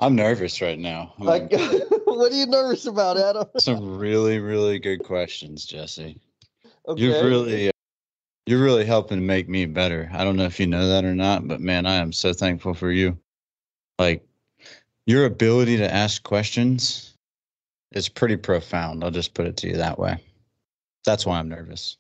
I'm nervous right now. Like, what are you nervous about, Adam? Some really, really good questions, Jesse. You've Okay. really, you're really helping make me better. I don't know if you know that or not, but man, I am so thankful for you. Like your ability to ask questions is pretty profound. I'll just put it to you that way. That's why I'm nervous.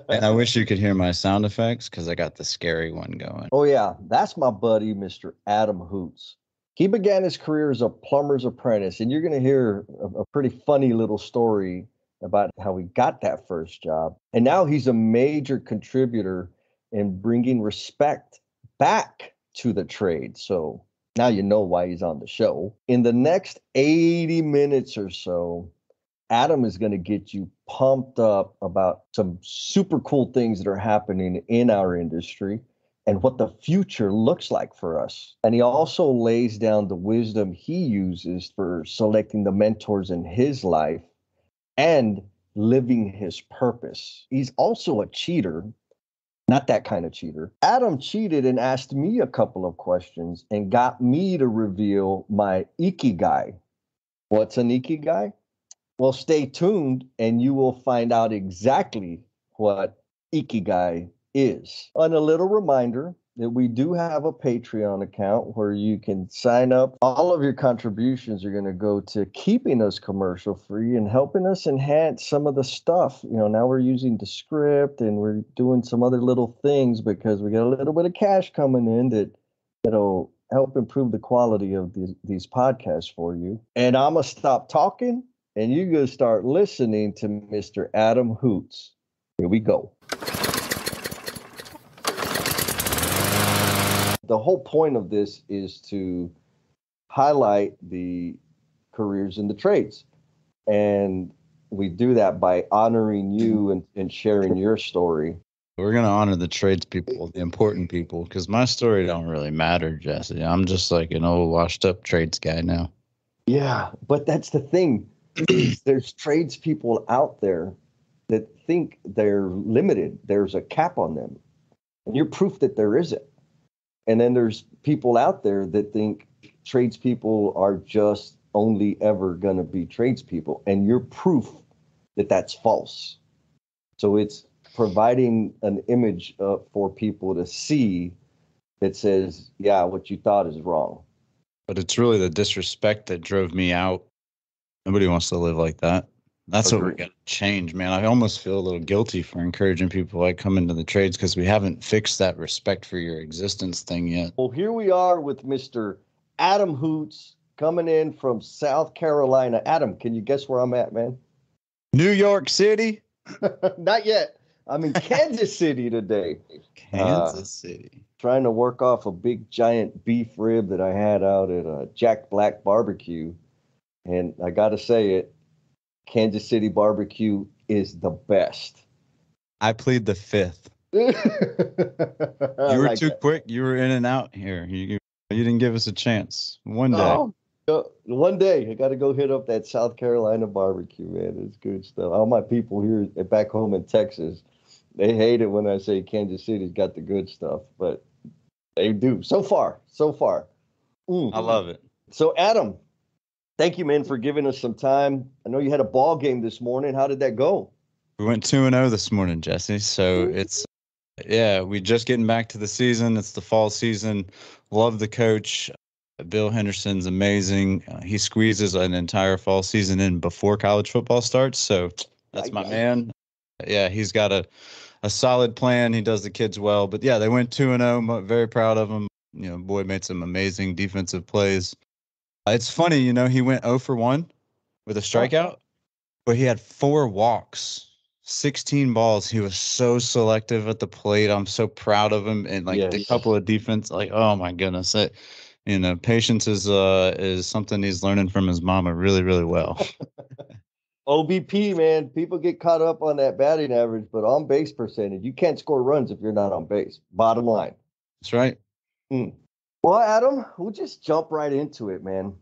And I wish you could hear my sound effects because I got the scary one going. Oh, yeah. That's my buddy, Mr. Adam Hoots. He began his career as a plumber's apprentice, and you're going to hear a pretty funny little story about how he got that first job. And now he's a major contributor in bringing respect back to the trade. So now you know why he's on the show. In the next 80 minutes or so, Adam is going to get you pumped up about some super cool things that are happening in our industry and what the future looks like for us. And he also lays down the wisdom he uses for selecting the mentors in his life and living his purpose. He's also a cheater, not that kind of cheater. Adam cheated and asked me a couple of questions and got me to reveal my ikigai. What's an ikigai? Well, stay tuned and you will find out exactly what Ikigai is. And a little reminder that we do have a Patreon account where you can sign up. All of your contributions are going to go to keeping us commercial free and helping us enhance some of the stuff. You know, now we're using the script and we're doing some other little things because we got a little bit of cash coming in that'll help improve the quality of these podcasts for you. And I'm going to stop talking. And you're going to start listening to Mr. Adam Hoots. Here we go. The whole point of this is to highlight the careers in the trades. And we do that by honoring you and sharing your story. We're going to honor the tradespeople, the important people, because my story don't really matter, Jesse. I'm just like an old washed up trades guy now. Yeah, but that's the thing. There's tradespeople out there that think they're limited. There's a cap on them. And you're proof that there isn't. And then there's people out there that think tradespeople are just only ever going to be tradespeople. And you're proof that that's false. So it's providing an image for people to see that says, yeah, what you thought is wrong. But it's really the disrespect that drove me out. Nobody wants to live like that. That's what we're going to change, man. I almost feel a little guilty for encouraging people like come into the trades because we haven't fixed that respect for your existence thing yet. Well, here we are with Mr. Adam Hoots coming in from South Carolina. Adam, can you guess where I'm at, man? New York City? Not yet. I'm in Kansas City today. Kansas City. Trying to work off a big giant beef rib that I had out at Jack Black Barbecue. And I got to say it, Kansas City barbecue is the best. I plead the fifth. You were too quick. You were in and out here. You didn't give us a chance. One day. One day, I got to go hit up that South Carolina barbecue, man. It's good stuff. All my people here back home in Texas, they hate it when I say Kansas City's got the good stuff, but they do. So far. I love it. So, Adam, thank you, man, for giving us some time. I know you had a ball game this morning. How did that go? We went 2-0 this morning, Jesse. So we just getting back to the season. It's the fall season. Love the coach. Bill Henderson's amazing. He squeezes an entire fall season in before college football starts. So that's my man. Yeah, he's got a solid plan. He does the kids well. But yeah, they went 2-0. Very proud of him. You know, boy made some amazing defensive plays. It's funny, you know, he went 0 for 1 with a strikeout, but he had 4 walks, 16 balls. He was so selective at the plate. I'm so proud of him. And like a couple of defense, like, oh my goodness. Patience is something he's learning from his mama really, really well. OBP, man, people get caught up on that batting average, but on base percentage, you can't score runs if you're not on base. Bottom line. That's right. Well, Adam, we'll just jump right into it, man.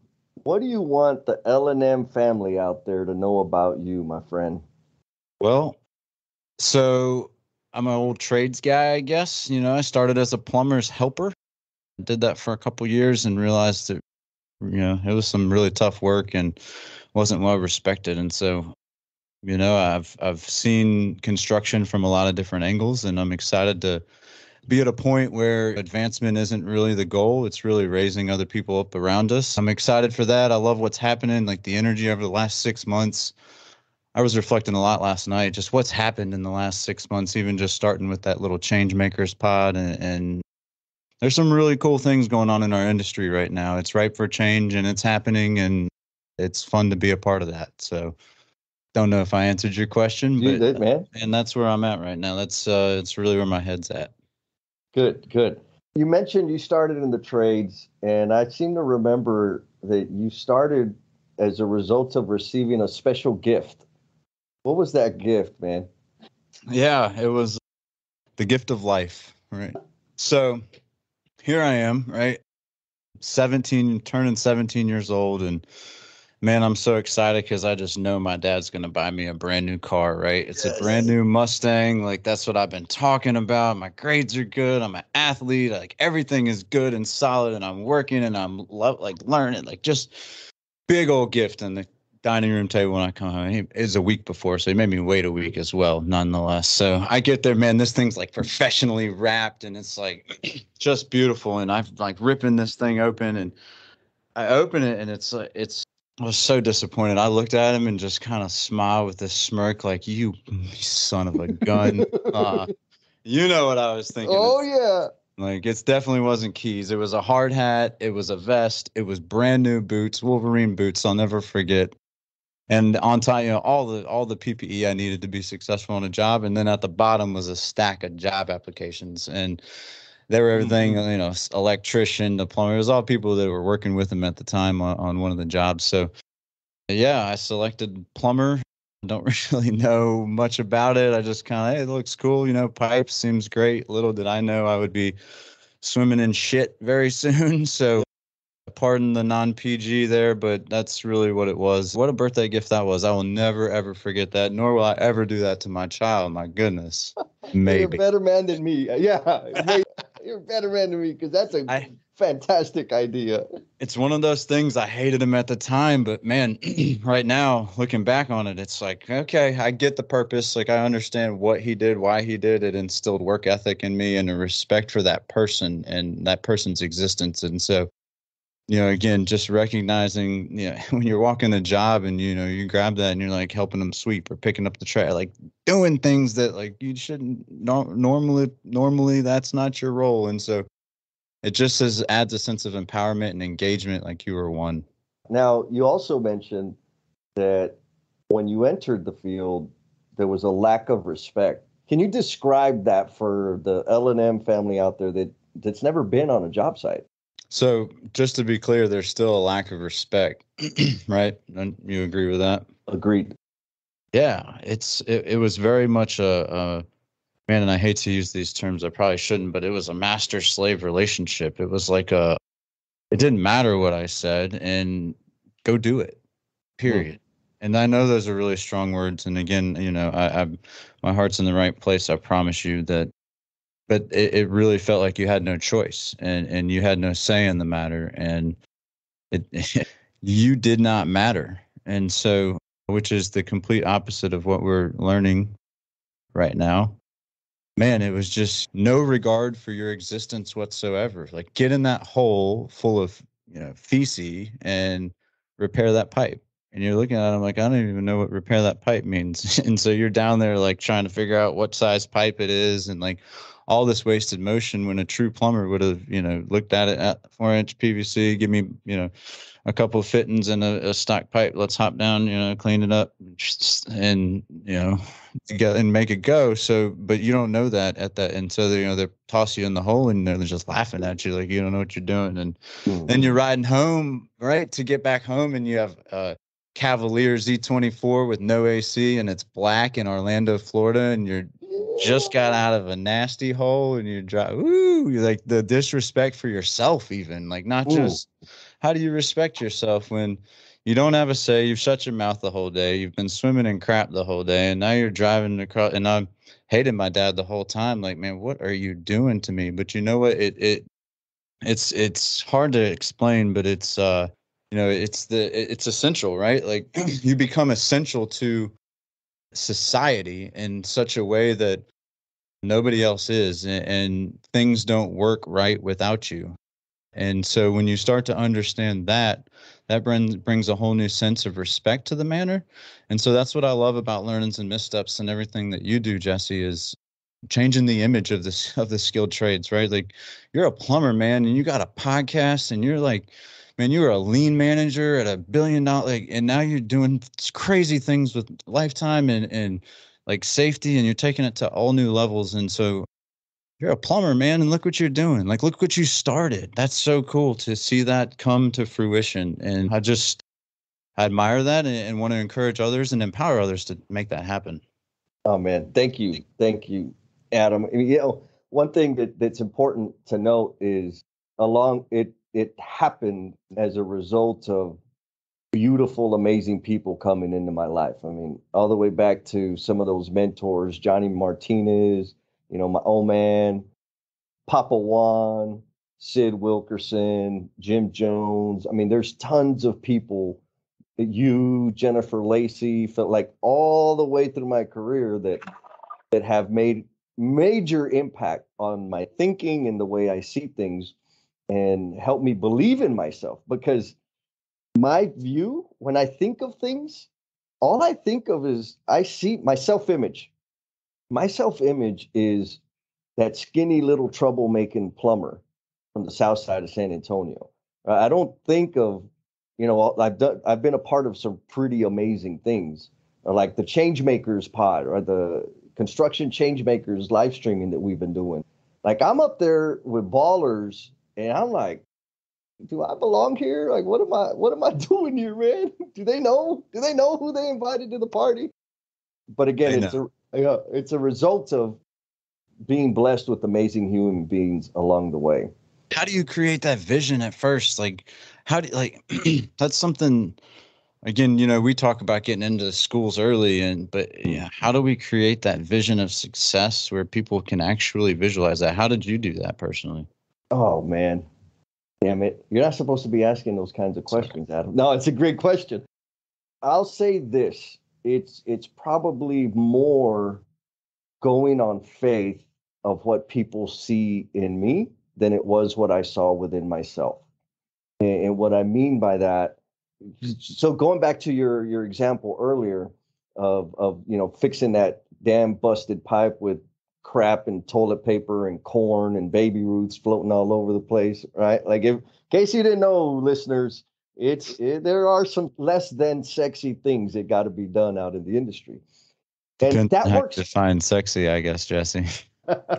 What do you want the L&M family out there to know about you, my friend? Well, so I'm an old trades guy, I guess. You know, I started as a plumber's helper. Did that for a couple years and realized it it was some really tough work and wasn't well respected. And so, I've seen construction from a lot of different angles, and I'm excited to be at a point where advancement isn't really the goal. It's really raising other people up around us. I'm excited for that. I love what's happening, like the energy over the last 6 months. I was reflecting a lot last night, just what's happened in the last 6 months, even just starting with that little change makers pod. And there's some really cool things going on in our industry right now. It's ripe for change and it's happening, and it's fun to be a part of that. So don't know if I answered your question, You but did, man. and that's where I'm at right now. It's really where my head's at. Good, good. You mentioned you started in the trades, and I seem to remember that you started as a result of receiving a special gift. What was that gift, man? Yeah, it was the gift of life, right? So here I am, right? 17, turning 17 years old. And man, I'm so excited because I just know my dad's going to buy me a brand new car, right? It's a brand new Mustang. Like, that's what I've been talking about. My grades are good. I'm an athlete. Like, everything is good and solid. And I'm working and I'm learning, like, just big old gift. And the dining room table when I come home. It was a week before, so he made me wait a week as well, nonetheless. So I get there, man. This thing's like professionally wrapped, and it's like just beautiful. And I've like ripping this thing open, and I open it, and it's. I was so disappointed. I looked at him and just kind of smiled with this smirk, like, "You son of a gun." You know what I was thinking? Oh, yeah. Like, it definitely wasn't keys. It was a hard hat. It was a vest. It was brand new boots, Wolverine boots. I'll never forget. And on top, all the PPE I needed to be successful on a job. And then at the bottom was a stack of job applications, and they were everything, electrician, the plumber. It was all people that were working with him at the time on one of the jobs. So yeah, I selected plumber. Don't really know much about it. I just kind of, hey, it looks cool. Pipes seems great. Little did I know I would be swimming in shit very soon. So pardon the non-PG there, but that's really what it was. What a birthday gift that was. I will never, ever forget that, nor will I ever do that to my child. My goodness. Maybe. You're a better man than me. Yeah, you're a better man than me because that's a fantastic idea. It's one of those things. I hated him at the time, but man, right now, looking back on it, it's like, okay, I get the purpose. Like, I understand what he did, why he did it, instilled work ethic in me and a respect for that person and that person's existence. And so, again, just recognizing, when you're walking a job and, you grab that and you're like helping them sweep or picking up the trash, like doing things that like you shouldn't normally that's not your role. And so it just adds a sense of empowerment and engagement, like you were one. Now, you also mentioned that when you entered the field, there was a lack of respect. Can you describe that for the L&M family out there that's never been on a job site? So just to be clear, there's still a lack of respect, right? And you agree with that? Agreed. Yeah, it was very much a man, and I hate to use these terms, I probably shouldn't, but it was a master-slave relationship. It was like it didn't matter what I said, and go do it, period. And I know those are really strong words, and again, my heart's in the right place, I promise you that. But it really felt like you had no choice, and you had no say in the matter, and it you did not matter. And so, which is the complete opposite of what we're learning right now. Man, it was just no regard for your existence whatsoever. Like, get in that hole full of, feces and repair that pipe. And you're looking at them like, I don't even know what repair that pipe means. And so you're down there like trying to figure out what size pipe it is and like all this wasted motion when a true plumber would have, looked at it at 4-inch PVC, give me, a couple of fittings and a stock pipe. Let's hop down, clean it up and, go and make it go. So, but you don't know that at that. And so they toss you in the hole and they're just laughing at you. Like, you don't know what you're doing. And then you're riding home, right, to get back home, and you have Cavalier Z24 with no AC, and it's black in Orlando, Florida. And you're just got out of a nasty hole and you drive, you're like the disrespect for yourself, even like, not just, how do you respect yourself when you don't have a say? You've shut your mouth the whole day. You've been swimming in crap the whole day. And now you're driving across, and I hated my dad the whole time. Like, man, what are you doing to me? But you know what? It's hard to explain, but it's it's essential, right? Like you become essential to society in such a way that nobody else is, and things don't work right without you. And so when you start to understand that, that brings a whole new sense of respect to the manor. And so that's what I love about learnings and missteps and everything that you do, Jesse, is changing the image of this of the skilled trades, right? Like you're a plumber, man, and you got a podcast, and you're like, man, you were a lean manager at $1 billion, like, and now you're doing crazy things with lifetime and like safety, and you're taking it to all new levels. And so you're a plumber, man, and look what you're doing. Like, look what you started. That's so cool to see that come to fruition. And I admire that and want to encourage others and empower others to make that happen. Oh man, thank you, Adam. And, one thing that's important to note is it happened as a result of beautiful, amazing people coming into my life. I mean, all the way back to some of those mentors, Johnny Martinez, my old man, Papa Juan, Sid Wilkerson, Jim Jones. I mean, there's tons of people, you, Jennifer Lacey, felt like all the way through my career that have made major impact on my thinking and the way I see things and helped me believe in myself. Because my view, when I think of things, all I think of is I see my self-image. My self-image is that skinny little troublemaking plumber from the south side of San Antonio. I don't think of, I've been a part of some pretty amazing things, like the Changemakers pod or the construction Changemakers live streaming that we've been doing. Like I'm up there with ballers, and I'm like, do I belong here? Like, what am I doing here, man? Do they know? Do they know who they invited to the party? But again, I know. it's a result of being blessed with amazing human beings along the way. How do you create that vision at first? Like, how do like that's something again, we talk about getting into schools early but yeah, how do we create that vision of success where people can actually visualize that? How did you do that personally? Oh man, damn it! You're not supposed to be asking those kinds of Sorry. questions, Adam. No, it's a great question. I'll say this: it's probably more going on faith of what people see in me than it was what I saw within myself. And what I mean by that, so going back to your example earlier of fixing that damn busted pipe with crap and toilet paper and corn and baby roots floating all over the place, right? Like, in case you didn't know, listeners, there are some less than sexy things that got to be done out in the industry, and Depends that on how you works. define sexy, I guess, Jesse.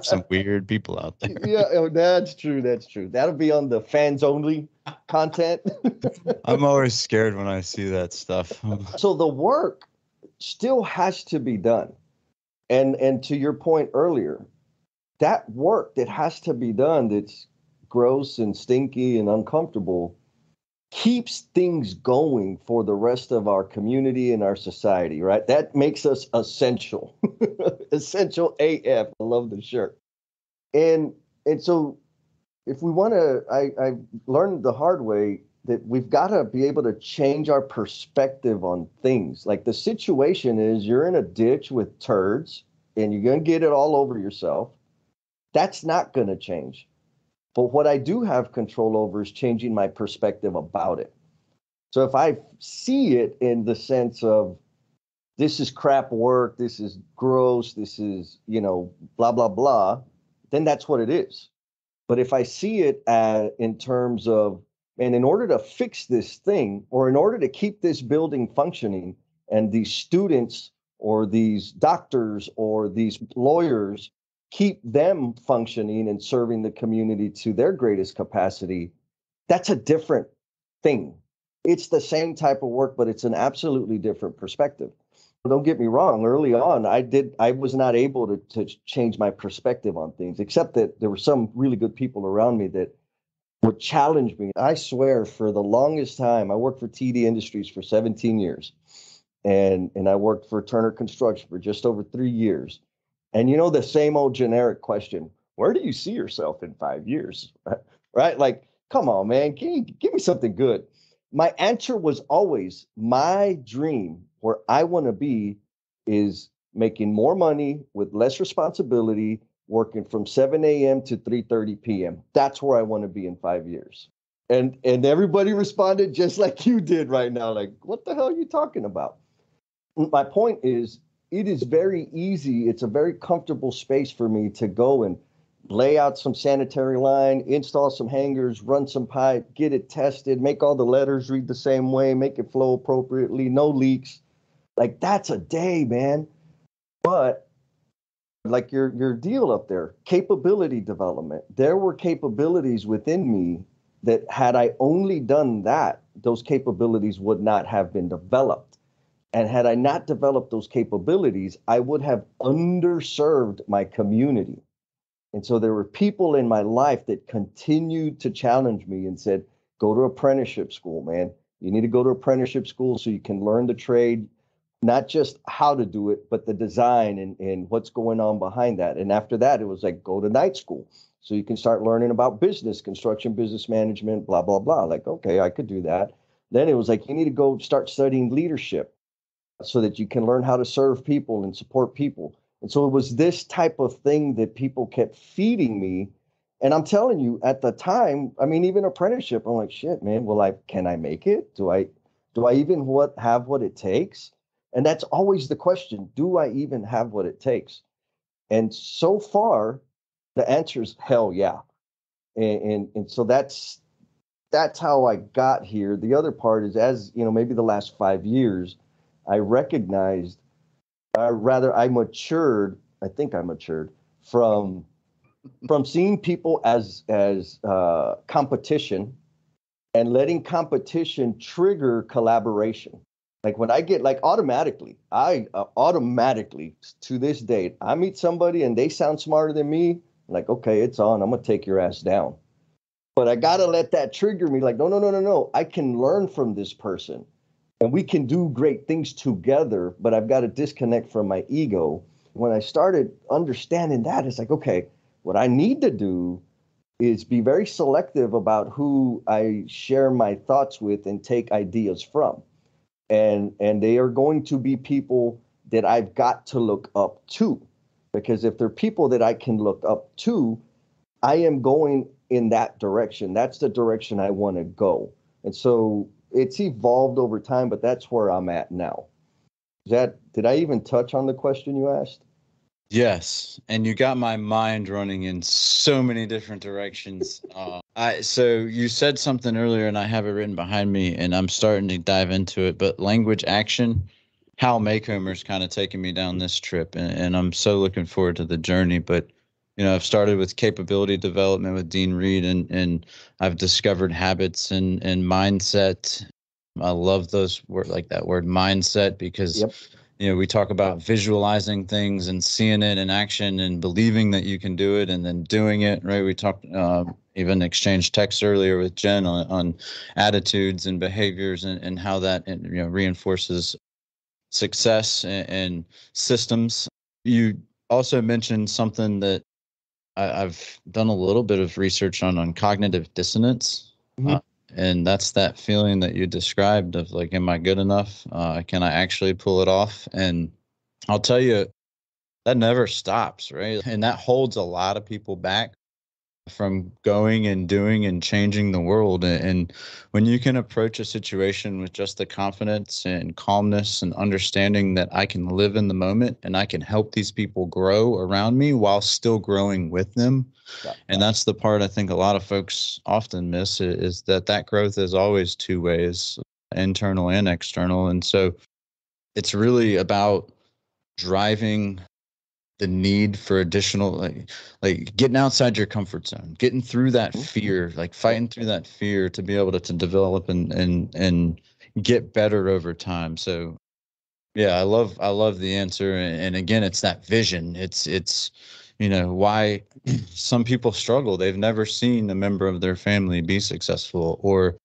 Some weird people out there. Yeah, oh, that's true. That's true. That'll be on the fans only content. I'm always scared when I see that stuff. So the work still has to be done. And to your point earlier, that work that has to be done that's gross and stinky and uncomfortable keeps things going for the rest of our community and our society, right? That makes us essential. Essential AF. I love the shirt. And so if we want to, I learned the hard way that we've got to be able to change our perspective on things. Like the situation is you're in a ditch with turds and you're going to get it all over yourself. That's not going to change. But what I do have control over is changing my perspective about it. So if I see it in the sense of this is crap work, this is gross, this is, blah, blah, blah, then that's what it is. But if I see it in terms of, and in order to fix this thing, or in order to keep this building functioning, and these students or these doctors or these lawyers, keep them functioning and serving the community to their greatest capacity, that's a different thing. It's the same type of work, but it's an absolutely different perspective. Don't get me wrong. Early on, I was not able to change my perspective on things, except that there were some really good people around me that would challenge me. I swear, for the longest time, I worked for TD Industries for 17 years, and I worked for Turner Construction for just over 3 years. And the same old generic question: where do you see yourself in 5 years? Right? Like, come on, man, give me something good. my answer was always my dream where I want to be is making more money with less responsibility, working from 7 a.m. to 3:30 p.m. That's where I want to be in 5 years. And everybody responded just like you did right now. Like, what the hell are you talking about? My point is, it is very easy. It's a very comfortable space for me to go and lay out some sanitary line, install some hangers, run some pipe, get it tested, make all the letters read the same way, make it flow appropriately, no leaks. Like, that's a day, man. But like your deal up there, capability development. There were capabilities within me that had I only done that, those capabilities would not have been developed. And had I not developed those capabilities, I would have underserved my community. And so there were people in my life that continued to challenge me and said, go to apprenticeship school, man. You need to go to apprenticeship school so you can learn the trade, not just how to do it, but the design and what's going on behind that. And after that, it was like, go to night school so you can start learning about business, construction, business management, blah, blah, blah. Like, okay, I could do that. Then it was like, you need to go start studying leadership so that you can learn how to serve people and support people. And so it was this type of thing that people kept feeding me. And I'm telling you, at the time, I mean, even apprenticeship, I'm like, shit, man, can I make it? Do I even have what it takes? And that's always the question. Do I even have what it takes? And so far, the answer is hell yeah. And so that's how I got here. The other part is, as you know, maybe the last 5 years, I recognized, I matured. I think I matured from seeing people as competition and letting competition trigger collaboration. Like when I get I automatically to this date, I meet somebody and they sound smarter than me. I'm like, okay, it's on. I'm gonna take your ass down. But I gotta let that trigger me. Like, no. I can learn from this person. And we can do great things together, but I've got to disconnect from my ego. When I started understanding that, it's like, okay, what I need to do is be very selective about who I share my thoughts with and take ideas from. And they are going to be people that I've got to look up to. Because if they're people that I can look up to, I am going in that direction. That's the direction I want to go. And so it's evolved over time, but that's where I'm at now. Did I even touch on the question you asked? Yes, and you got my mind running in so many different directions. So you said something earlier, and I have it written behind me, and I'm starting to dive into it. But language action, Hal Maycomer's kind of taking me down this trip, and I'm so looking forward to the journey. But I've started with capability development with Dean Reed, and I've discovered habits and mindset. I love that word mindset, because Yep. we talk about visualizing things and seeing it in action and believing that you can do it and then doing it, right? We talked, even exchanged texts earlier with Jen on attitudes and behaviors and how that reinforces success and systems. You also mentioned something that I've done a little bit of research on cognitive dissonance. Mm-hmm. And that's that feeling that you described of like, am I good enough? Can I actually pull it off? And I'll tell you, that never stops, right? And that holds a lot of people back from going and doing and changing the world. And when you can approach a situation with just the confidence and calmness and understanding that I can live in the moment and I can help these people grow around me while still growing with them. Yeah. And that's the part I think a lot of folks often miss, is that growth is always two ways, internal and external. And so it's really about driving the need for additional, like getting outside your comfort zone, getting through that fear, like fighting through that fear to be able to develop and get better over time. So yeah, I love the answer. And again, it's that vision. It's why some people struggle. They've never seen a member of their family be successful, or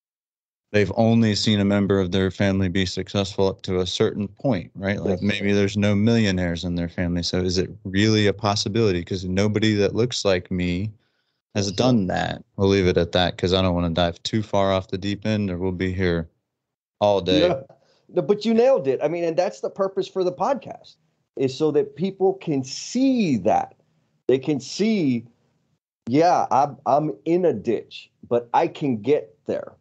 they've only seen a member of their family be successful up to a certain point, right? Like maybe there's no millionaires in their family. So is it really a possibility? Because nobody that looks like me has done that. We'll leave it at that because I don't want to dive too far off the deep end, or we'll be here all day. No, but you nailed it. I mean, and that's the purpose for the podcast, is so that people can see that. They can see, yeah, I'm in a ditch, but I can get there.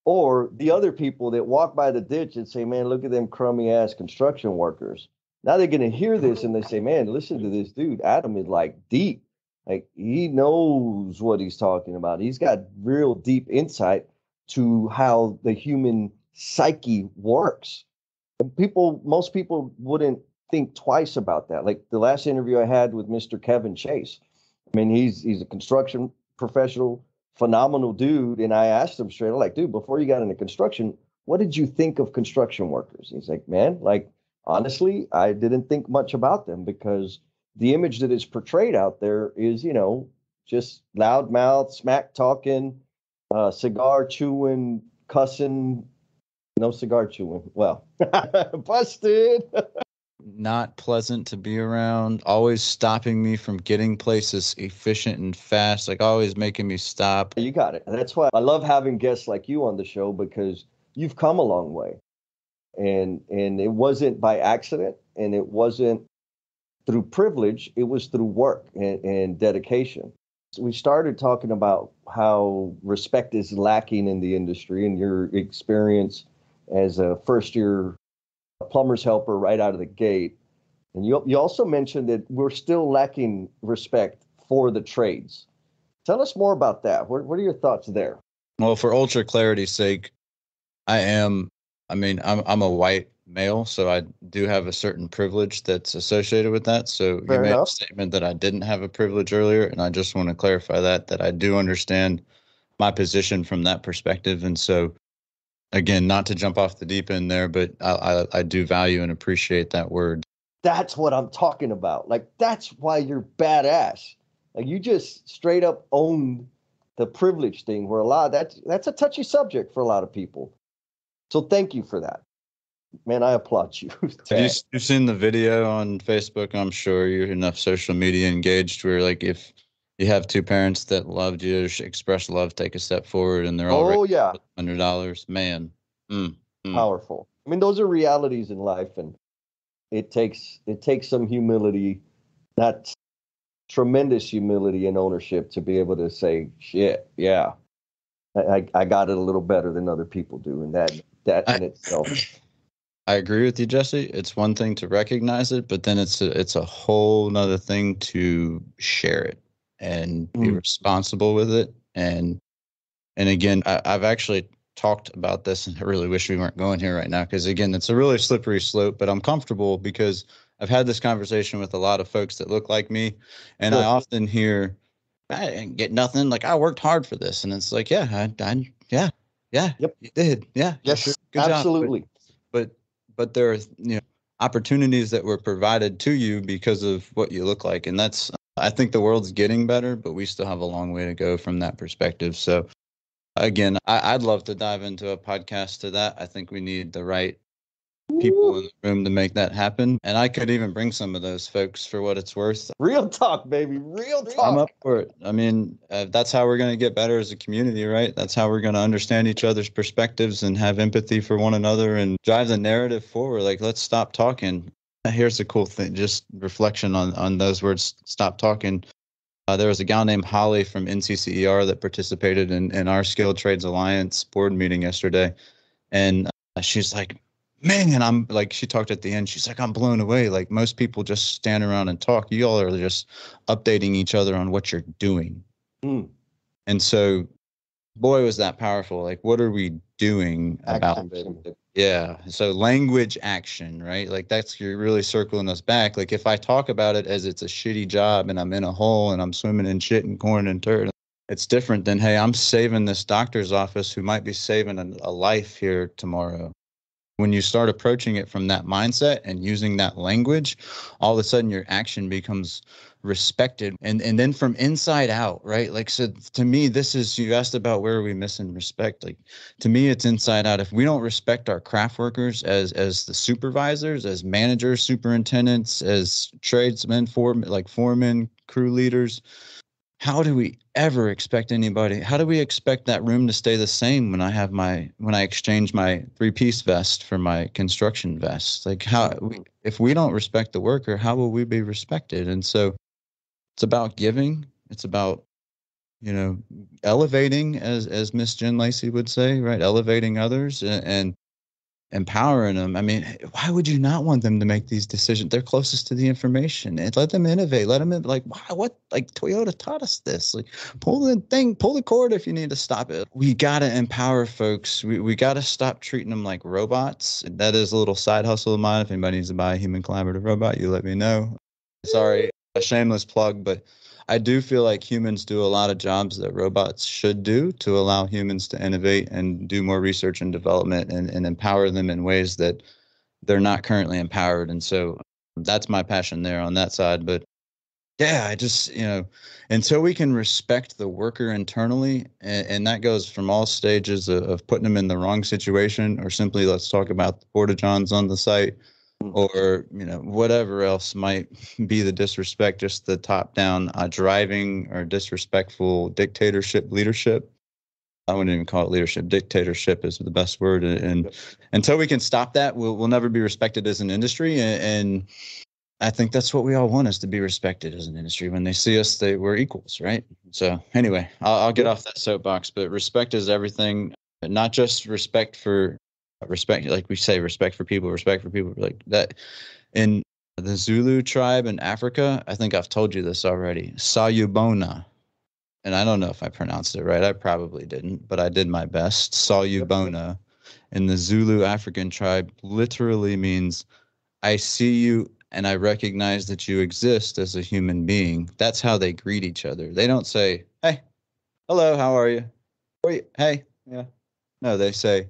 Or the other people that walk by the ditch and say, man, look at them crummy ass construction workers. Now they're going to hear this and they say, man, listen to this dude. Adam is like deep. Like he knows what he's talking about. He's got real deep insight to how the human psyche works. And most people wouldn't think twice about that. Like the last interview I had with Mr. Kevin Chase. I mean, he's a construction professional, phenomenal dude. And I asked him straight, I'm like, dude, before you got into construction, what did you think of construction workers? He's like, man, like, honestly, I didn't think much about them because the image that is portrayed out there is, just loud mouth, smack talking, cigar chewing, cussing, no cigar chewing. Well, busted. Not pleasant to be around, always stopping me from getting places efficient and fast, like always making me stop. You got it. And that's why I love having guests like you on the show, because you've come a long way. And it wasn't by accident, and it wasn't through privilege. It was through work and dedication. So we started talking about how respect is lacking in the industry, and your experience as a first year plumber's helper right out of the gate. And you also mentioned that we're still lacking respect for the trades. Tell us more about that. What are your thoughts there? Well, for ultra clarity's sake, I'm a white male, so I do have a certain privilege that's associated with that. So Fair you made enough. a statement that I didn't have a privilege earlier, and I just want to clarify that I do understand my position from that perspective. And so, again, not to jump off the deep end there, but I do value and appreciate that word. That's what I'm talking about. Like, that's why you're badass. Like, you just straight up owned the privilege thing, where that's a touchy subject for a lot of people. So thank you for that. Man, I applaud you. Have you've seen the video on Facebook? I'm sure you're enough social media engaged where, like, if you have two parents that loved you, express love, take a step forward, and they're all yeah, $100, man. Powerful. I mean, those are realities in life, and it takes some humility, not tremendous humility and ownership, to be able to say, shit, yeah, I got it a little better than other people do, and that in itself. I agree with you, Jesse. It's one thing to recognize it, but then it's a whole nother thing to share it and be responsible with it. And again, I've actually talked about this, and I really wish we weren't going here right now, because again, it's a really slippery slope, but I'm comfortable because I've had this conversation with a lot of folks that look like me, and I often hear, I didn't get nothing. Like, I worked hard for this. And it's like, yeah, yeah, Yep. you did. Yeah. Yes, Sure. Good absolutely. Job. But there are, opportunities that were provided to you because of what you look like. And I think the world's getting better, but we still have a long way to go from that perspective. So again, I'd love to dive into a podcast to that. I think we need the right people in the room to make that happen. And I could even bring some of those folks, for what it's worth. Real talk, baby. Real talk. I'm up for it. I mean, that's how we're going to get better as a community, right? That's how we're going to understand each other's perspectives and have empathy for one another and drive the narrative forward. Like, let's stop talking. Here's the cool thing, just reflection on those words, stop talking. There was a gal named Holly from NCCER that participated in our Skilled Trades Alliance board meeting yesterday. And she's like, man, I'm like, she talked at the end. She's like, I'm blown away. Like, most people just stand around and talk. You all are just updating each other on what you're doing. And so, boy, was that powerful. Like, what are we doing about it? Yeah. So language action, right? Like, you're really circling us back. Like, if I talk about it as it's a shitty job and I'm in a hole and I'm swimming in shit and corn and dirt, it's different than, hey, I'm saving this doctor's office who might be saving a life here tomorrow. When you start approaching it from that mindset and using that language, all of a sudden your action becomes respected. And then from inside out, right? Like, so to me, you asked about where are we missing respect. Like, to me, it's inside out. If we don't respect our craft workers as the supervisors, as managers, superintendents, as tradesmen, foremen, crew leaders, how do we ever expect anybody? How do we expect that room to stay the same when I exchange my three-piece vest for my construction vest? Like if we don't respect the worker, how will we be respected? And so it's about giving. It's about, elevating, as Miss Jen Lacey would say, right? Elevating others and empowering them. I mean, why would you not want them to make these decisions? They're closest to the information, and let them innovate. Let them like, wow, what? Like Toyota taught us this. Like, pull the cord if you need to stop it. We gotta empower folks. We gotta stop treating them like robots. That is a little side hustle of mine. If anybody needs to buy a human collaborative robot, you let me know. Sorry, a shameless plug, but I do feel like humans do a lot of jobs that robots should do to allow humans to innovate and do more research and development and empower them in ways that they're not currently empowered. And so that's my passion there on that side. But yeah, I just, until we can respect the worker internally, and that goes from all stages of putting them in the wrong situation, or simply let's talk about the porta-johns on the site, or whatever else might be the disrespect, just the top down driving or disrespectful dictatorship leadership. I wouldn't even call it leadership. Dictatorship is the best word, and until we can stop that, we'll never be respected as an industry. And I think that's what we all want, is to be respected as an industry. When they see us, we're equals, right? So anyway, I'll get off that soapbox, but respect is everything. Not just respect, like we say, respect for people like that. In the Zulu tribe in Africa, I think I've told you this already, Sayubona. And I don't know if I pronounced it right. I probably didn't, but I did my best. Sayubona in the Zulu African tribe literally means, I see you and I recognize that you exist as a human being. That's how they greet each other. They don't say, hey, hello, how are you? Hey, yeah. No, they say,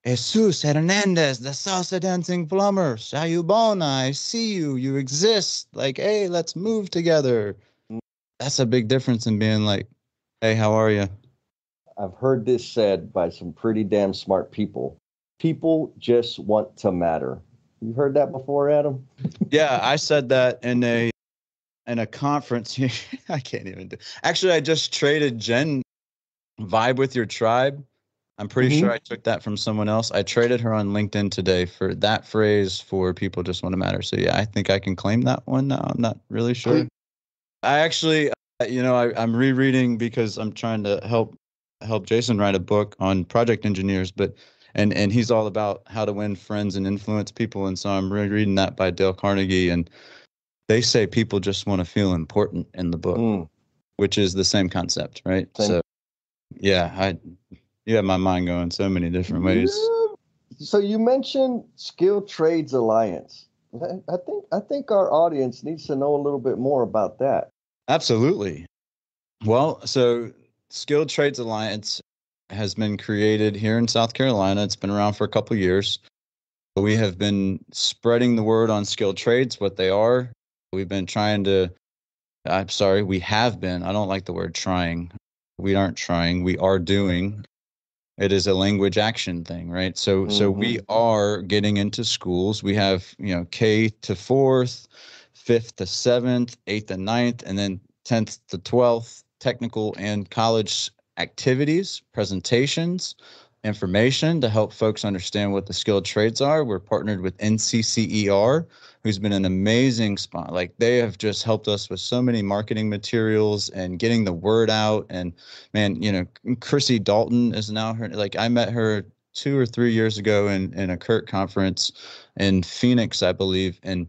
Jesus Hernandez, the salsa dancing plumber. Sayubona, I see you. You exist. Like, hey, let's move together. That's a big difference in being like, hey, how are you? I've heard this said by some pretty damn smart people. People just want to matter. You heard that before, Adam? Yeah, I said that in a conference. I can't even do. Actually, I just traded Jen vibe with your tribe. I'm pretty sure I took that from someone else. I traded her on LinkedIn today for that phrase, for people just want to matter. So yeah, I think I can claim that one now. I'm not really sure. I actually, I'm rereading because I'm trying to help Jason write a book on project engineers, but and he's all about how to win friends and influence people. And so I'm rereading that by Dale Carnegie, and they say people just want to feel important in the book, which is the same concept, right? So yeah, you have my mind going so many different ways. So you mentioned Skilled Trades Alliance. I think our audience needs to know a little bit more about that. Absolutely. Well, so Skilled Trades Alliance has been created here in South Carolina. It's been around for a couple of years. We have been spreading the word on skilled trades, what they are. We've been we have been. I don't like the word trying. We aren't trying. We are doing. It is a language action thing, right? So we are getting into schools. We have, K to fourth, fifth to seventh, eighth and ninth, and then 10th to 12th, technical and college activities, presentations, information to help folks understand what the skilled trades are. We're partnered with NCCER, who's been an amazing spot. Like, they have just helped us with so many marketing materials and getting the word out. And man, Chrissy Dalton is now her. Like, I met her 2 or 3 years ago in a Kurt conference in Phoenix, I believe, and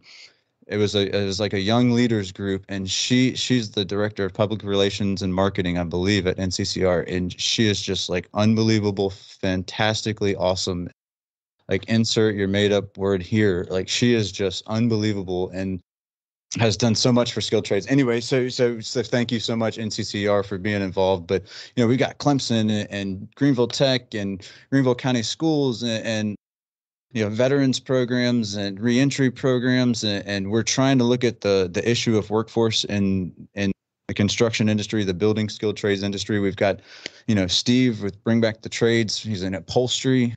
it was like a young leaders group, and she's the director of public relations and marketing, I believe, at NCCR, and she is just like unbelievable, fantastically awesome. Like, insert your made up word here. Like, she is just unbelievable and has done so much for skilled trades. Anyway, so thank you so much, NCCR, for being involved. But we got Clemson and Greenville Tech and Greenville County Schools and veterans programs and reentry programs, and we're trying to look at the issue of workforce in the construction industry, the building skilled trades industry. We've got, Steve with Bring Back the Trades. He's in upholstery.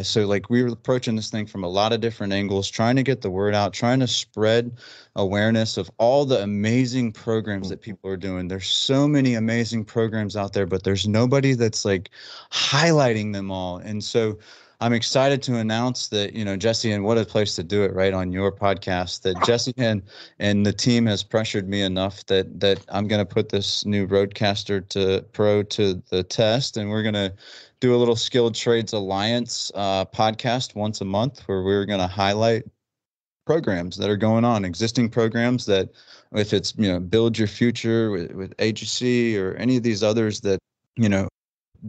So like we were approaching this thing from a lot of different angles, trying to get the word out, trying to spread awareness of all the amazing programs that people are doing. There's so many amazing programs out there, but there's nobody that's like highlighting them all. And so I'm excited to announce that, Jesse, and what a place to do it right on your podcast, that Jesse and the team has pressured me enough that I'm going to put this new Roadcaster to Pro to the test, and we're going to do a little Skilled Trades Alliance podcast once a month where we're going to highlight programs that are going on, existing programs that, if it's, Build Your Future with AGC or any of these others that,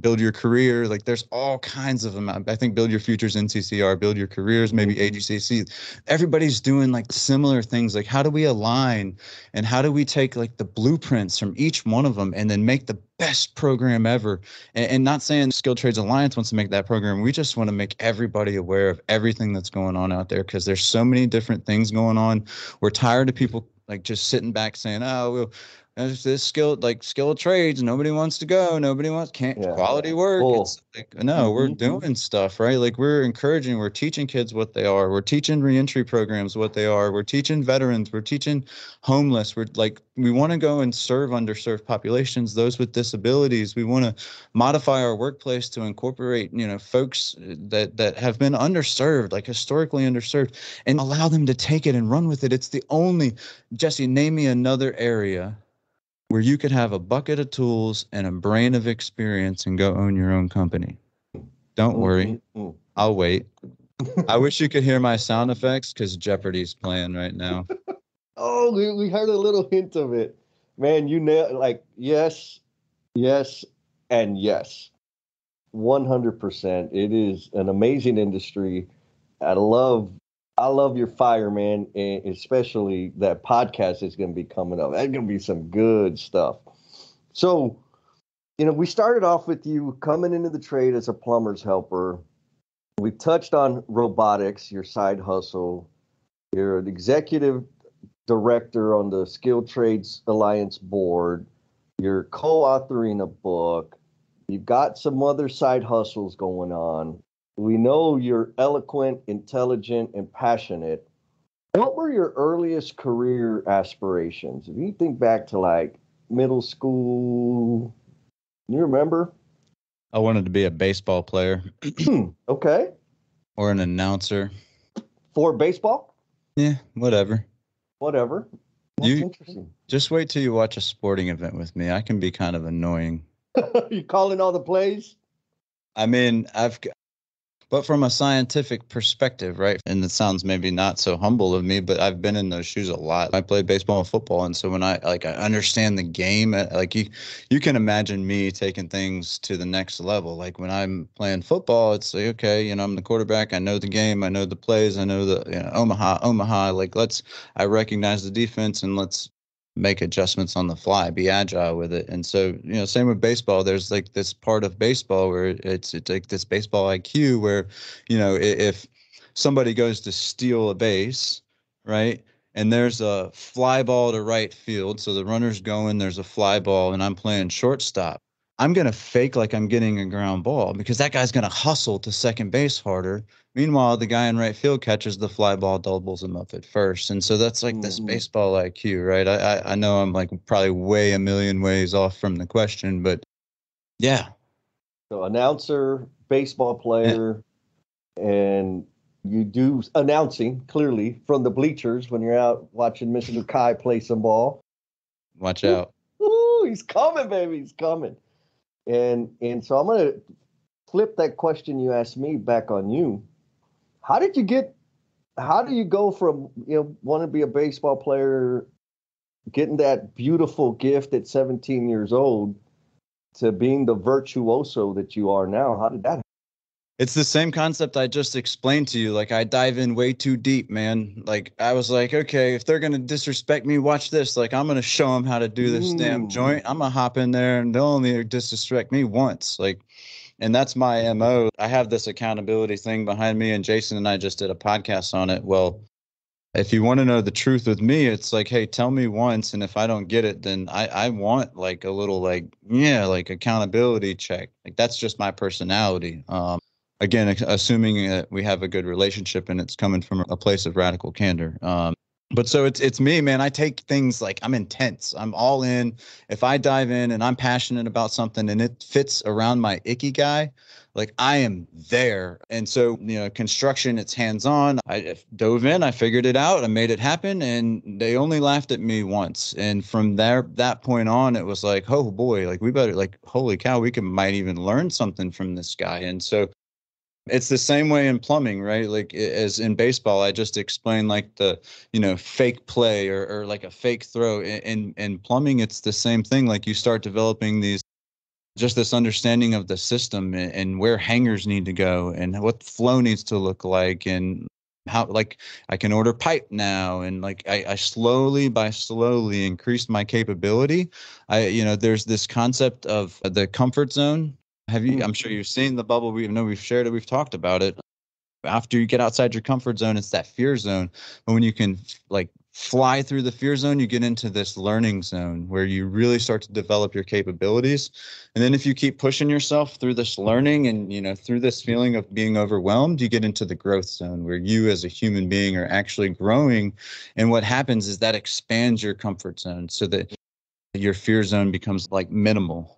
build your career. Like there's all kinds of them. I think Build Your Futures, NCCR, Build Your Careers, maybe AGCC. Everybody's doing like similar things. Like how do we align and how do we take like the blueprints from each one of them and then make the best program ever? And not saying Skilled Trades Alliance wants to make that program. We just want to make everybody aware of everything that's going on out there because there's so many different things going on. We're tired of people like just sitting back saying, oh, well, this skilled trades. Nobody wants to go. Nobody can't quality work. Cool. It's like, no, we're doing stuff, right? Like we're encouraging, we're teaching kids what they are. We're teaching reentry programs what they are. We're teaching veterans. We're teaching homeless. We want to go and serve underserved populations, those with disabilities. We want to modify our workplace to incorporate, folks that have been underserved, like historically underserved, and allow them to take it and run with it. It's the only, Jesse, name me another area where you could have a bucket of tools and a brain of experience and go own your own company. Don't worry. I'll wait. I wish you could hear my sound effects because Jeopardy's playing right now. Oh, we heard a little hint of it. Man, you nailed like yes, and yes. 100%. It is an amazing industry. I love your fire, man, and especially that podcast is going to be coming up. That's going to be some good stuff. So, we started off with you coming into the trade as a plumber's helper. We touched on robotics, your side hustle. You're an executive director on the Skilled Trades Alliance board. You're co-authoring a book. You've got some other side hustles going on. We know you're eloquent, intelligent, and passionate. What were your earliest career aspirations? If you think back to like middle school, you remember? I wanted to be a baseball player. Okay. Or an announcer. For baseball? Yeah, whatever. Whatever. That's interesting. Just wait till you watch a sporting event with me. I can be kind of annoying. You calling all the plays? I mean, but from a scientific perspective, right? And it sounds maybe not so humble of me, but I've been in those shoes a lot. I played baseball and football, and so when I understand the game, like you can imagine me taking things to the next level. Like when I'm playing football, it's like, okay, I'm the quarterback. I know the game. I know the plays. I know the Omaha. Like I recognize the defense, and let's make adjustments on the fly, be agile with it. And so, same with baseball, there's like this part of baseball where it's like this baseball IQ where, if somebody goes to steal a base, right? And there's a fly ball to right field. So the runner's going, there's a fly ball, and I'm playing shortstop. I'm going to fake like I'm getting a ground ball because that guy's going to hustle to second base harder. Meanwhile, the guy in right field catches the fly ball, doubles him up at first. And so that's like this baseball IQ, right? I know I'm like probably way a million ways off from the question, but yeah. So announcer, baseball player, and you do announcing clearly from the bleachers when you're out watching Mr. Kai play some ball. Watch out. Ooh, he's coming, baby. He's coming. And so I'm going to flip that question you asked me back on you. How do you go from, wanting to be a baseball player, getting that beautiful gift at 17 years old to being the virtuoso that you are now? How did that happen? It's the same concept I just explained to you. Like I dive in way too deep, man. Like I was like, okay, if they're going to disrespect me, watch this. Like I'm going to show them how to do this damn joint. I'm going to hop in there and they'll only disrespect me once. Like, and that's my MO. I have this accountability thing behind me, and Jason and I just did a podcast on it. Well, if you want to know the truth with me, it's like, hey, tell me once. And if I don't get it, then I want like a little like accountability check. Like that's just my personality. again, assuming that we have a good relationship and it's coming from a place of radical candor. But so it's me, man. I take things like I'm intense. I'm all in. If I dive in and I'm passionate about something and it fits around my icky guy, like I am there. And so, construction, it's hands on. I dove in, I figured it out, I made it happen, and they only laughed at me once. And from that point on, it was like, oh boy, like we better, like, holy cow, might even learn something from this guy. And so it's the same way in plumbing, right? Like as in baseball, I just explained like the, fake play or like a fake throw. In plumbing, it's the same thing. Like you start developing just this understanding of the system and where hangers need to go and what flow needs to look like and how, like, I can order pipe now. And like I slowly increased my capability. There's this concept of the comfort zone. I'm sure you've seen the bubble. We've shared it. We've talked about it. After you get outside your comfort zone, it's that fear zone. But when you can like fly through the fear zone, you get into this learning zone where you really start to develop your capabilities. And then if you keep pushing yourself through this learning and, through this feeling of being overwhelmed, you get into the growth zone where you as a human being are actually growing. And what happens is that expands your comfort zone so that your fear zone becomes like minimal.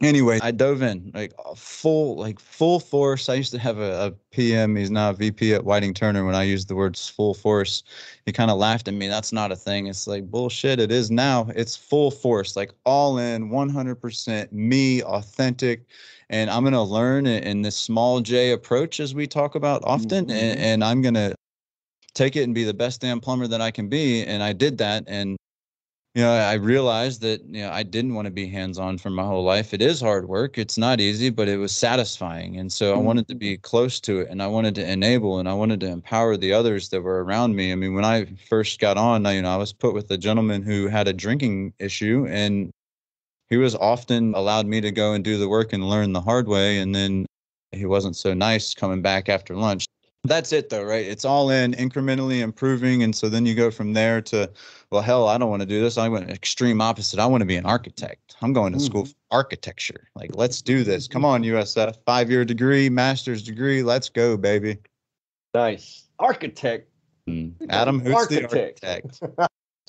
Anyway, I dove in full force. I used to have a PM. He's now a VP at Whiting Turner. When I used the words full force, he kind of laughed at me. That's not a thing. It's like bullshit. It is now. It's full force, like all in, 100% me, authentic. And I'm going to learn in this small J approach, as we talk about often. And I'm going to take it and be the best damn plumber that I can be. And I did that. And I realized that, I didn't want to be hands-on for my whole life. It is hard work. It's not easy, but it was satisfying. And so I wanted to be close to it, and I wanted to enable, and I wanted to empower the others that were around me. I mean, when I first got on, I was put with a gentleman who had a drinking issue, and he was often allowed me to go and do the work and learn the hard way. And then he wasn't so nice coming back after lunch. That's it though, right? It's all in incrementally improving. And so then you go from there to, well, hell, I don't want to do this. I went extreme opposite. I want to be an architect. I'm going to school for architecture. Like, let's do this. Come on, USF, 5-year degree, master's degree. Let's go, baby. Nice. Architect. Adam Hoots, the architect.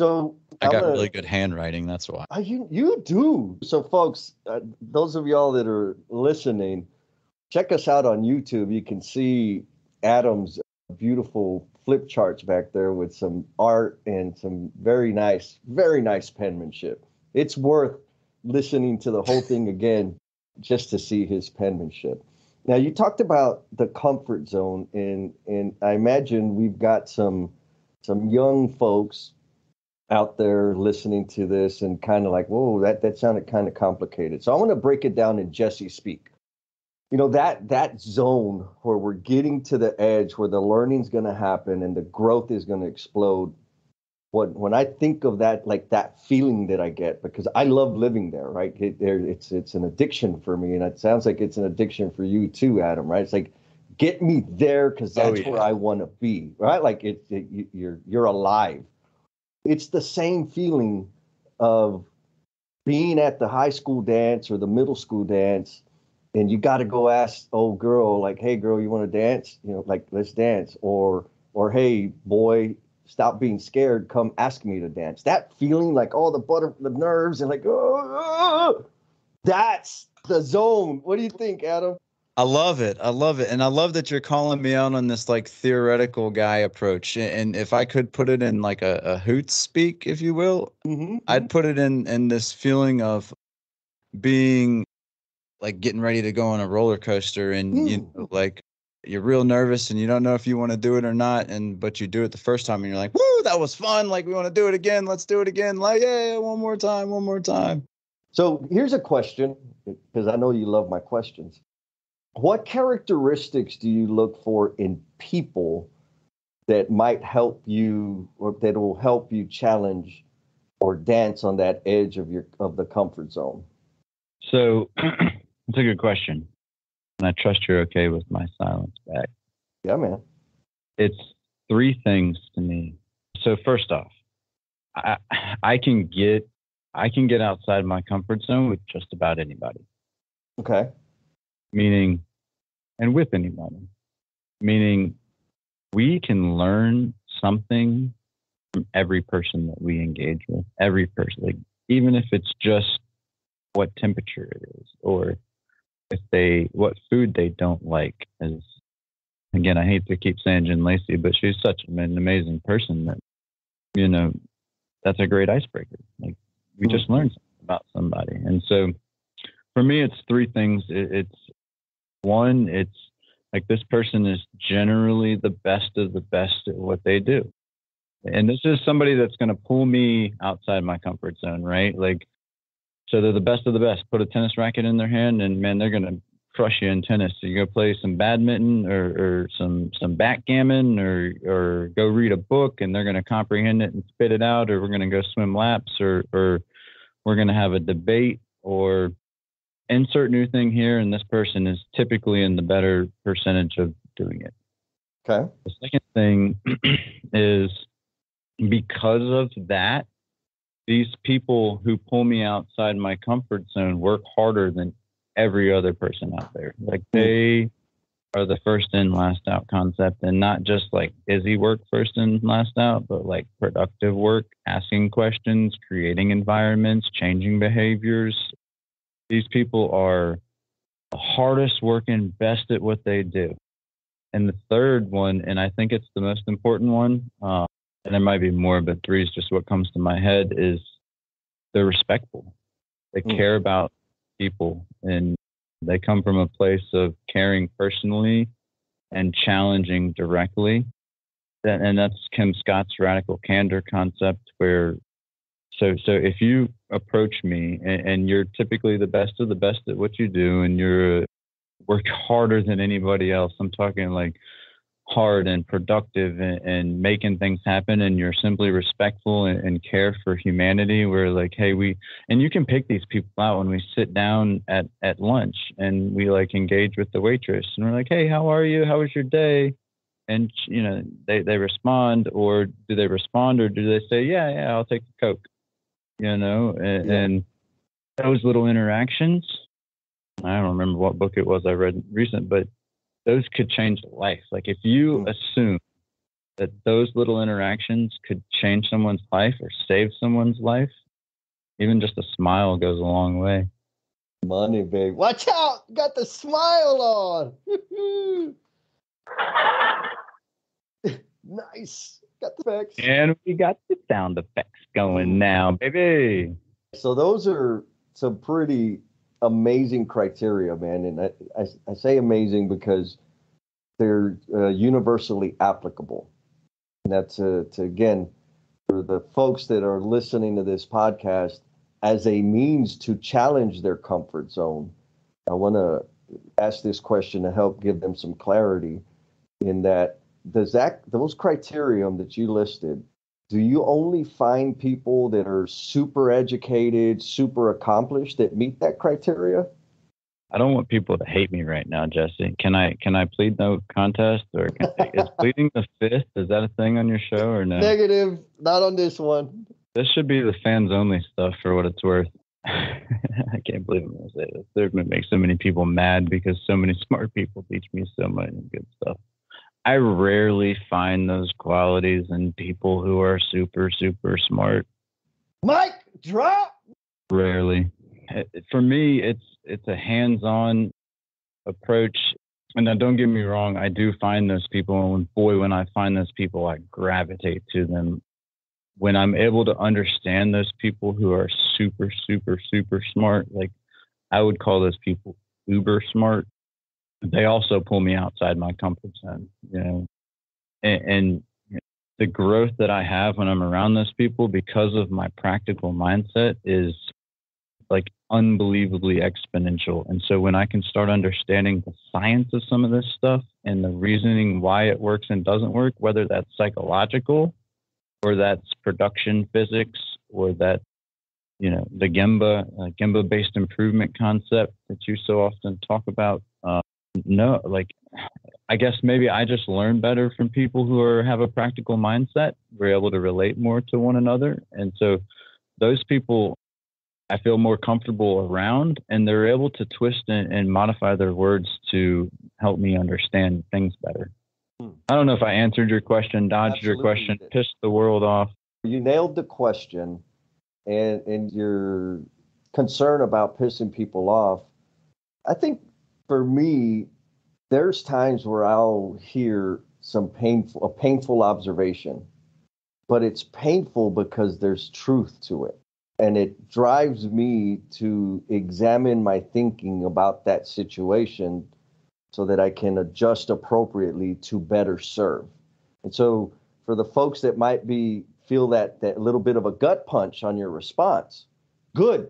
So I got really good handwriting. That's why. You do. So folks, those of y'all that are listening, check us out on YouTube. You can see Adam's beautiful flip charts back there with some art and some very nice penmanship. It's worth listening to the whole thing again just to see his penmanship. Now, you talked about the comfort zone, and I imagine we've got some young folks out there listening to this and kind of like, whoa, that sounded kind of complicated. So I want to break it down in Jesse speak. That zone where we're getting to the edge, where the learning's going to happen and the growth is going to explode. When I think of that, like that feeling that I get, because I love living there, right? It's an addiction for me, and it sounds like it's an addiction for you too, Adam, right? It's like, get me there because that's where I want to be, right? Like you're alive. It's the same feeling of being at the high school dance or the middle school dance, and you got to go ask old girl, like, hey, girl, you want to dance? Like, let's dance. Or hey, boy, stop being scared. Come ask me to dance. That feeling, like, all the nerves and like, oh, that's the zone. What do you think, Adam? I love it. And I love that you're calling me out on this like theoretical guy approach. And if I could put it in like a Hoots speak, if you will, I'd put it in this feeling of being like getting ready to go on a roller coaster and, like you're real nervous and you don't know if you want to do it or not. But you do it the first time and you're like, woo, that was fun. Like, we want to do it again. Let's do it again. Like, yeah, one more time. So here's a question, because I know you love my questions. What characteristics do you look for in people that might help you, or that will help you challenge or dance on that edge of the comfort zone? So it's a good question. And I trust you're okay with my silence back. Yeah, man. It's 3 things to me. So first off, I can get outside my comfort zone with just about anybody. Okay. Meaning and with anybody. Meaning we can learn something from every person that we engage with, every person, like even if it's just what temperature it is, or what food they don't like. As again, I hate to keep saying Jen Lacey, but she's such an amazing person that, that's a great icebreaker. Like we just learned something about somebody. And so for me, it's three things. It's one, it's like this person is generally the best of the best at what they do. And this is somebody that's going to pull me outside my comfort zone, right? Like, so they're the best of the best. Put a tennis racket in their hand and man, they're going to crush you in tennis. So you go play some badminton or some backgammon or go read a book and they're going to comprehend it and spit it out, or we're going to go swim laps or we're going to have a debate or insert new thing here. And this person is typically in the better percentage of doing it. Okay. The second thing is because of that, these people who pull me outside my comfort zone work harder than every other person out there. Like they are the first in, last out concept, and not just like busy work, first in, last out, but like productive work, asking questions, creating environments, changing behaviors. These people are the hardest working, best at what they do. And the third one, and I think it's the most important one, and there might be more, but three is just what comes to my head, is they're respectful. They care about people, and they come from a place of caring personally and challenging directly. And that's Kim Scott's radical candor concept, where so if you approach me and you're typically the best of the best at what you do and you're work harder than anybody else, I'm talking like hard and productive and making things happen, and you're simply respectful and care for humanity, we're like, hey, and you can pick these people out when we sit down at lunch and we like engage with the waitress and we're like, hey, how are you? How was your day? And they respond, or do they respond, or do they say, yeah, I'll take the Coke, and those little interactions, I don't remember what book it was I read recent, but those could change life. Like if you assume that those little interactions could change someone's life or save someone's life, even just a smile goes a long way. Money, babe. Watch out. Got the smile on. Nice. Got the effects. And we got the sound effects going now, baby. So those are some pretty amazing criteria, man. And I say amazing because they're universally applicable. And that's to again, for the folks that are listening to this podcast, as a means to challenge their comfort zone. I want to ask this question to help give them some clarity in that, those criterion that you listed, do you only find people that are super educated, super accomplished that meet that criteria? I don't want people to hate me right now, Jesse. Can I plead no contest, or is pleading the fifth? Is that a thing on your show or no? Negative, not on this one. This should be the fans only stuff for what it's worth. I can't believe I'm going to say this. They're going to make so many people mad because so many smart people teach me so much good stuff. I rarely find those qualities in people who are super, super smart. Mic drop. Rarely. For me, it's a hands-on approach. And now don't get me wrong, I do find those people, and boy, when I find those people, I gravitate to them. When I'm able to understand those people who are super, super, super smart, like I would call those people uber smart, they also pull me outside my comfort zone, and the growth that I have when I'm around those people because of my practical mindset is like unbelievably exponential. And so when I can start understanding the science of some of this stuff and the reasoning why it works and doesn't work, whether that's psychological or that's production physics or that, the Gemba-based improvement concept that you so often talk about, I guess maybe I just learn better from people who have a practical mindset. We're able to relate more to one another. And so those people I feel more comfortable around, and they're able to twist and modify their words to help me understand things better. I don't know if I answered your question, dodged Absolutely. your question, pissed the world off. You nailed the question, and your concern about pissing people off. I think for me, there's times where I'll hear a painful observation, but it's painful because there's truth to it. And it drives me to examine my thinking about that situation so that I can adjust appropriately to better serve. And so for the folks that might feel that little bit of a gut punch on your response, good,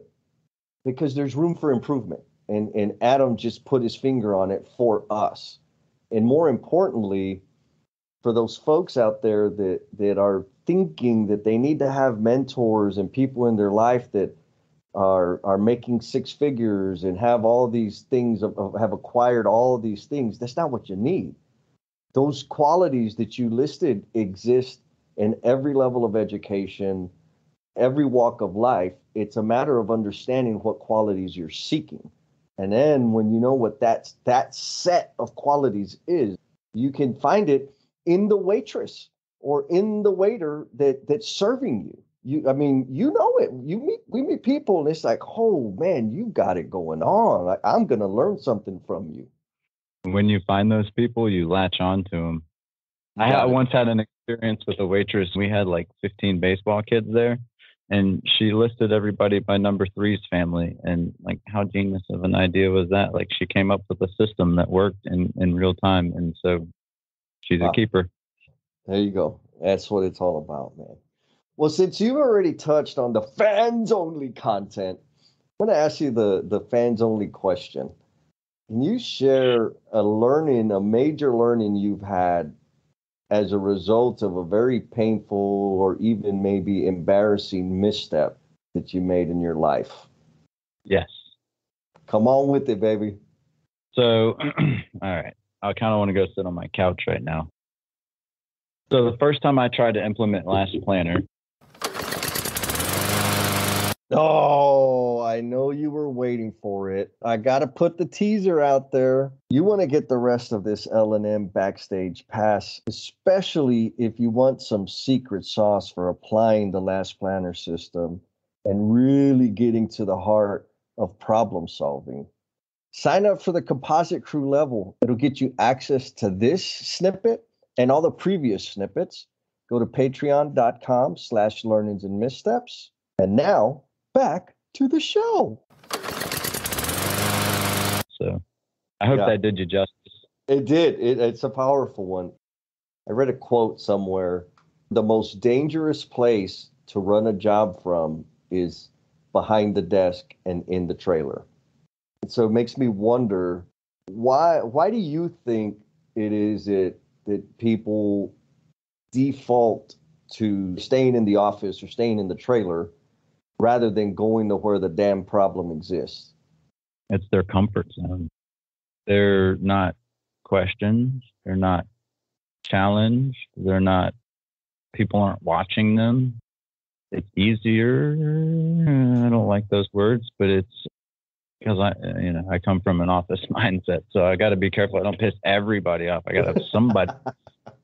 because there's room for improvement. And Adam just put his finger on it for us. And more importantly, for those folks out there that are thinking that they need to have mentors and people in their life that are making six figures and have all these things, have acquired all of these things, that's not what you need. Those qualities that you listed exist in every level of education, every walk of life. It's a matter of understanding what qualities you're seeking. And then when you know what that set of qualities is, you can find it in the waitress or in the waiter that's serving you. You know it. We meet people and it's like, oh man, you got it going on. Like, I'm going to learn something from you. When you find those people, you latch on to them. I once had an experience with a waitress. We had like 15 baseball kids there, and she listed everybody by number three's family. And like, how genius of an idea was that? Like, she came up with a system that worked in real time. And so she's a keeper. There you go. That's what it's all about, man. Well, since you've already touched on the fans only content, I'm going to ask you the fans only question. Can you share a major learning you've had as a result of a very painful or even maybe embarrassing misstep that you made in your life? Yes. Come on with it, baby. So, all right. I kind of want to go sit on my couch right now. So the first time I tried to implement Last Planner. Oh, I know you were waiting for it. I got to put the teaser out there. You want to get the rest of this L&M backstage pass, especially if you want some secret sauce for applying the Last Planner system and really getting to the heart of problem solving. Sign up for the Composite Crew level. It'll get you access to this snippet and all the previous snippets. Go to patreon.com/learnings and missteps. And now, back to the show. So I hope that did you justice. It did. It's a powerful one. I read a quote somewhere. The most dangerous place to run a job from is behind the desk and in the trailer. And so it makes me wonder, why do you think it is that people default to staying in the office or staying in the trailer rather than going to where the damn problem exists? It's their comfort zone. They're not questioned. They're not challenged. People aren't watching them. It's easier. I don't like those words, but it's because I come from an office mindset. So I got to be careful. I don't piss everybody off. I got to have somebody.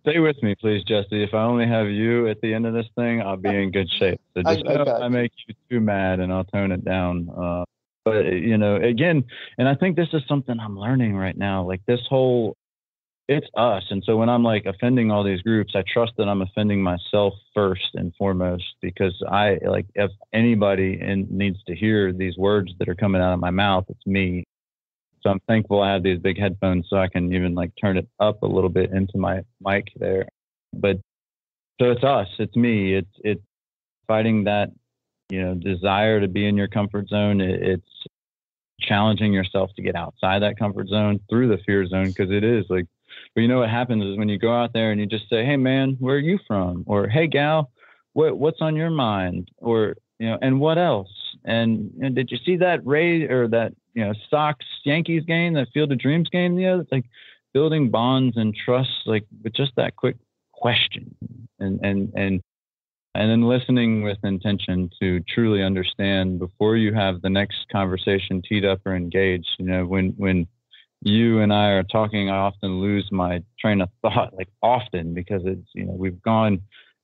Stay with me, please, Jesse. If I only have you at the end of this thing, I'll be in good shape. So just know I make you too mad, and I'll tone it down. But, again, and I think this is something I'm learning right now. Like this whole, it's us. And so when I'm like offending all these groups, I trust that I'm offending myself first and foremost, because if anybody needs to hear these words that are coming out of my mouth, it's me. So I'm thankful I have these big headphones so I can even like turn it up a little bit into my mic there. But so it's us, it's me, it's fighting that, desire to be in your comfort zone. It's challenging yourself to get outside that comfort zone through the fear zone, because it is like, but what happens is when you go out there and you just say, hey man, where are you from? Or hey gal, what's on your mind? Or, and what else? And did you see that Sox Yankees game, that Field of Dreams game? It's like building bonds and trust, like with just that quick question and then listening with intention to truly understand before you have the next conversation teed up or engaged. When you and I are talking, I often lose my train of thought, like often, because it's, we've gone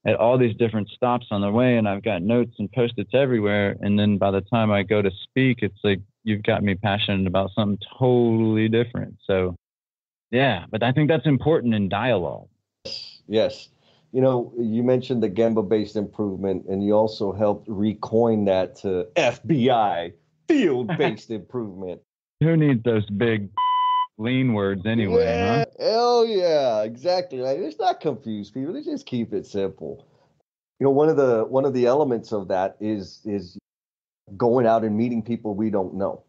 at all these different stops on the way, and I've got notes and post-its everywhere. And then by the time I go to speak, it's like you've got me passionate about something totally different. So yeah, but I think that's important in dialogue. Yes. You mentioned the Gemba-based improvement, and you also helped recoin that to FBI, field-based improvement. Who needs those big lean words anyway, huh? Hell yeah, exactly. Like, let's not confuse people. Let's just keep it simple. One of the elements of that is going out and meeting people we don't know,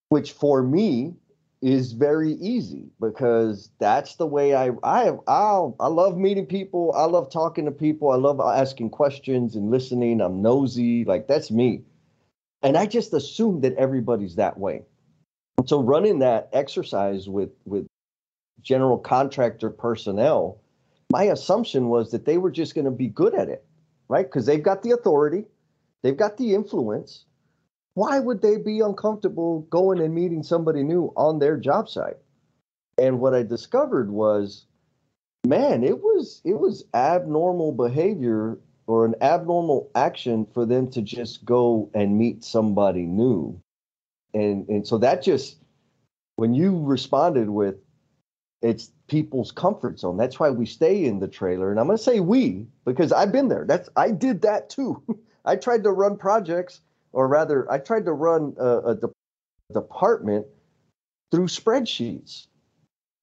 which for me is very easy because that's the way I love meeting people. I love talking to people. I love asking questions and listening. I'm nosy. Like, that's me. And I just assume that everybody's that way. And so running that exercise with general contractor personnel, my assumption was that they were just going to be good at it, right? Because they've got the authority, they've got the influence. Why would they be uncomfortable going and meeting somebody new on their job site? And what I discovered was, man, it was abnormal behavior or an abnormal action for them to just go and meet somebody new. And so that just, when you responded with, it's people's comfort zone. That's why we stay in the trailer. And I'm going to say we, because I've been there. I did that too. I tried to run projects, or rather, I tried to run a department through spreadsheets.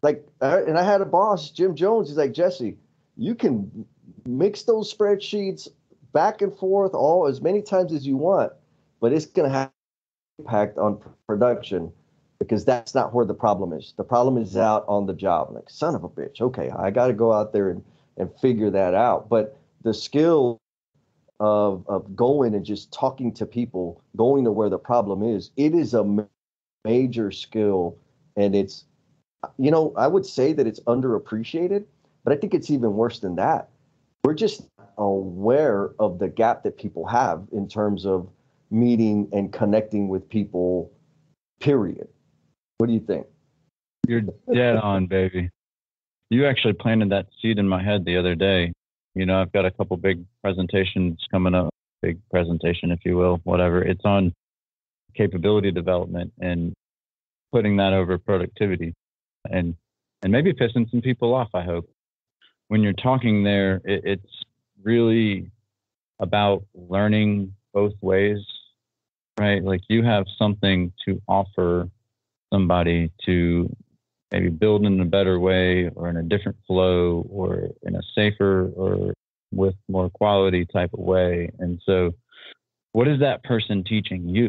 And I had a boss, Jim Jones. He's like, Jesse, you can mix those spreadsheets back and forth all as many times as you want, but it's going to have impact on production, because that's not where the problem is. The problem is out on the job. Like, son of a bitch. Okay, I got to go out there and figure that out. But the skill of going and just talking to people, going to where the problem is, it is a major skill. And it's, I would say that it's underappreciated, but I think it's even worse than that. We're just aware of the gap that people have in terms of meeting and connecting with people, period. What do you think? You're dead on, baby. You actually planted that seed in my head the other day. I've got a couple big presentations coming up, big presentation, if you will, whatever. It's on capability development and putting that over productivity and maybe pissing some people off, I hope. When you're talking there, it's really about learning both ways, right? Like, you have something to offer somebody to maybe build in a better way, or in a different flow, or in a safer or with more quality type of way. And so what is that person teaching you?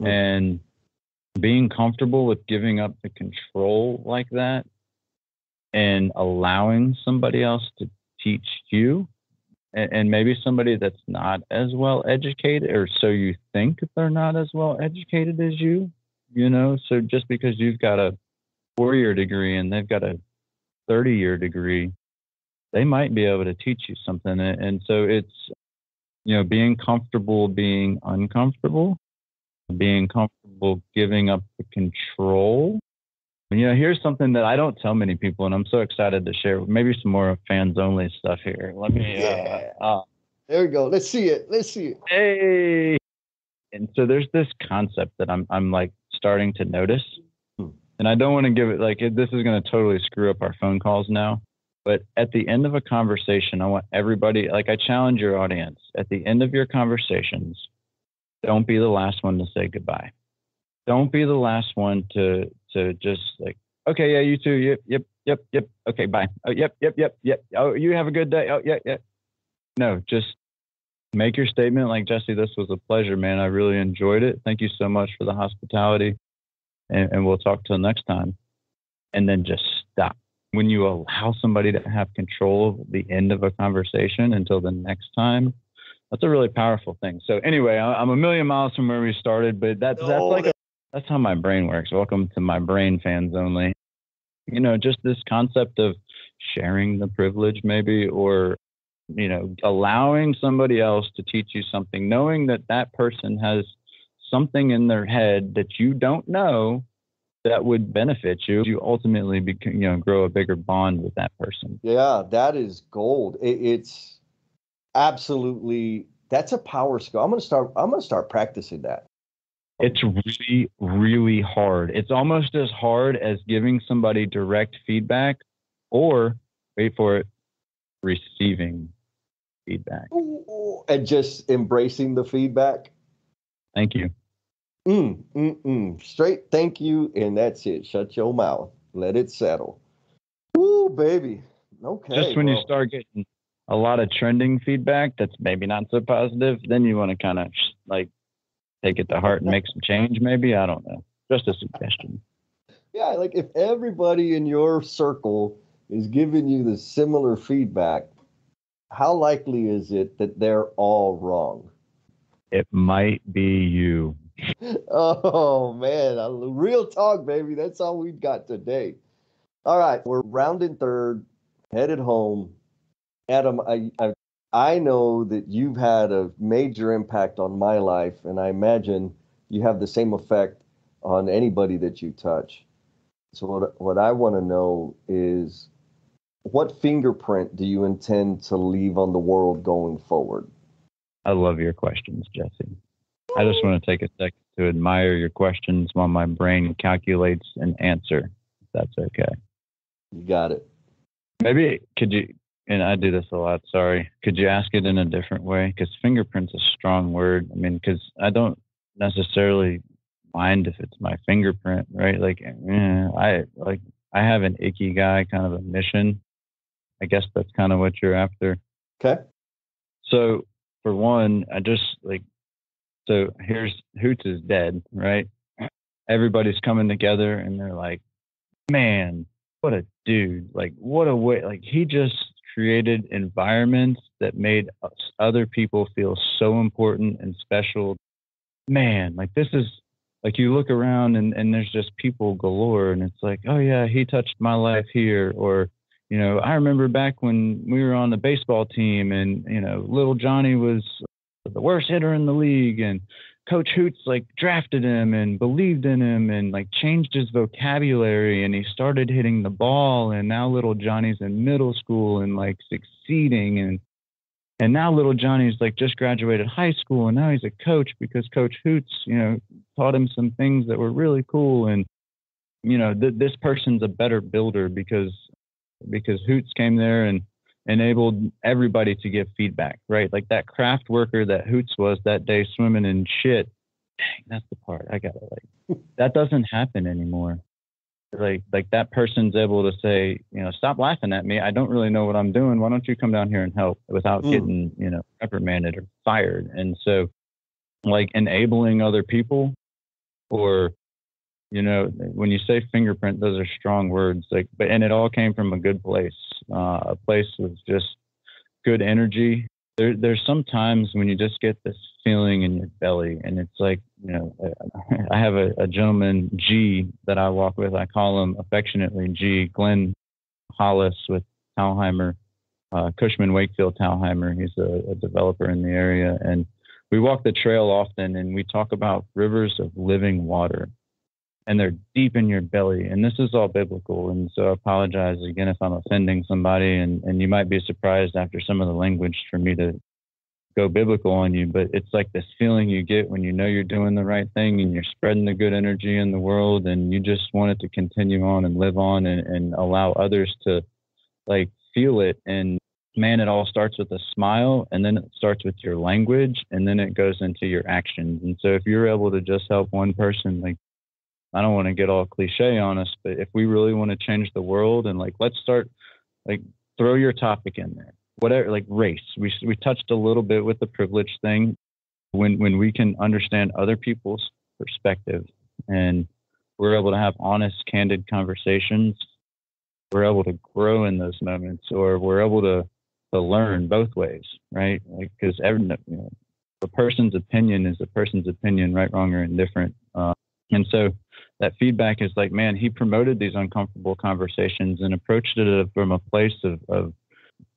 Mm-hmm. And being comfortable with giving up the control like that and allowing somebody else to teach you, and maybe somebody that's not as well educated, or so you think they're not as well educated as you. So just because you've got a 4-year degree and they've got a 30-year degree, they might be able to teach you something. And so it's, being comfortable being uncomfortable, being comfortable giving up the control. Here's something that I don't tell many people, and I'm so excited to share. Maybe some more fans only stuff here. Let me. There we go. Let's see it. Hey. And so there's this concept that I'm like starting to notice, and I don't want to give it this is going to totally screw up our phone calls now. But at the end of a conversation, I want everybody, I challenge your audience, at the end of your conversations, don't be the last one to say goodbye. Don't be the last one to just okay, yeah, you too. Yep. Okay, bye. Oh, yep. Oh, you have a good day. Oh, yeah. No, just make your statement like, Jesse, this was a pleasure, man. I really enjoyed it. Thank you so much for the hospitality. And we'll talk till next time. And then just stop. When you allow somebody to have control of the end of a conversation until the next time, that's a really powerful thing. So anyway, I'm a million miles from where we started, but that's how my brain works. Welcome to my brain, fans only. Just this concept of sharing the privilege maybe, or, allowing somebody else to teach you something, knowing that that person has something in their head that you don't know, that would benefit you. You ultimately grow a bigger bond with that person. Yeah, that is gold. It's absolutely, that's a power skill. I'm gonna start practicing that. It's really, really hard. It's almost as hard as giving somebody direct feedback or, wait for it, receiving feedback. Ooh, and just embracing the feedback. Thank you. Straight thank you, and that's it. Shut your mouth. Let it settle. Ooh, baby. Okay, Just when you start getting a lot of trending feedback that's maybe not so positive, then you want to kind of like take it to heart and make some change, maybe. I don't know. Just a suggestion. Yeah, like if everybody in your circle is giving you the similar feedback, how likely is it that they're all wrong? It might be you. Oh man, real talk, baby. That's all we've got today. All right, we're rounding third, headed home. Adam, I know that you've had a major impact on my life, and I imagine you have the same effect on anybody that you touch. So what I want to know is, what fingerprint do you intend to leave on the world going forward? I love your questions, Jesse. I just want to take a second to admire your questions while my brain calculates an answer, if that's okay. You got it. Maybe could you, and I do this a lot, sorry, could you ask it in a different way? Because fingerprint's a strong word. I mean, because I don't necessarily mind if it's my fingerprint, right? Like, I have an icky guy kind of a mission. I guess that's kind of what you're after. Okay. So for one, so here's Hoots is dead, right? Everybody's coming together and they're like, man, what a dude. Like, what a way. Like, he just created environments that made other people feel so important and special. Man, like, this is like, you look around and there's just people galore. And it's like, oh, yeah, he touched my life here. Or, I remember back when we were on the baseball team and, little Johnny was the worst hitter in the league, and Coach Hoots like drafted him and believed in him and like changed his vocabulary, and he started hitting the ball, and now little Johnny's in middle school and like succeeding, and now little Johnny's like just graduated high school, and now he's a coach because Coach Hoots taught him some things that were really cool. And this person's a better builder because Hoots came there and enabled everybody to give feedback, right? Like that craft worker that Hoots was that day swimming in shit. Dang, that's the part I gotta like. That doesn't happen anymore. Like that person's able to say, stop laughing at me. I don't really know what I'm doing. Why don't you come down here and help without getting, reprimanded or fired? And so, like enabling other people, or when you say fingerprint, those are strong words. And it all came from a good place, a place with just good energy. There's some times when you just get this feeling in your belly, and it's like, I have a gentleman, G, that I walk with. I call him affectionately G, Glenn Hollis with Talheimer, Cushman Wakefield Talheimer. He's a developer in the area, and we walk the trail often, and we talk about rivers of living water. And they're deep in your belly. And this is all biblical. And so I apologize again if I'm offending somebody. And you might be surprised after some of the language for me to go biblical on you. But it's like this feeling you get when you know you're doing the right thing and you're spreading the good energy in the world. And you just want it to continue on and live on and allow others to like feel it. And man, it all starts with a smile, and then it starts with your language, and then it goes into your actions. And so if you're able to just help one person, like, I don't want to get all cliche on us, but if we really want to change the world, and like, let's start, like, throw your topic in there, whatever, like race. We touched a little bit with the privilege thing. When we can understand other people's perspective and we're able to have honest, candid conversations, we're able to grow in those moments, or we're able to learn both ways, right? Like, because a person's opinion is a person's opinion, right, wrong, or indifferent. And so that feedback is like, man, he promoted these uncomfortable conversations and approached it from a place of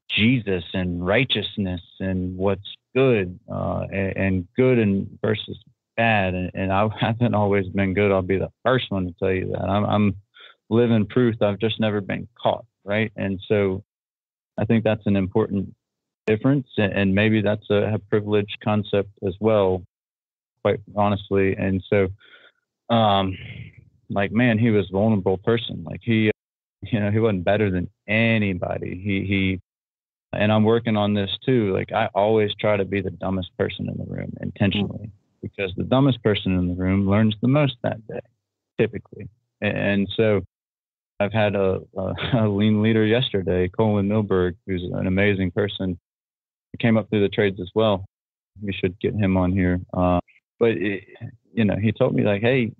Jesus and righteousness and what's good, and good and versus bad, and I haven't always been good. I'll be the first one to tell you that. I'm living proof that I've just never been caught, right? And so I think that's an important difference, and maybe that's a privileged concept as well, quite honestly. And so, like, man, he was a vulnerable person. Like he wasn't better than anybody. And I'm working on this too. Like I always try to be the dumbest person in the room intentionally, because the dumbest person in the room learns the most that day, typically. And so I've had a lean leader yesterday, Colin Milberg, who's an amazing person. He came up through the trades as well. We should get him on here. He told me like, hey,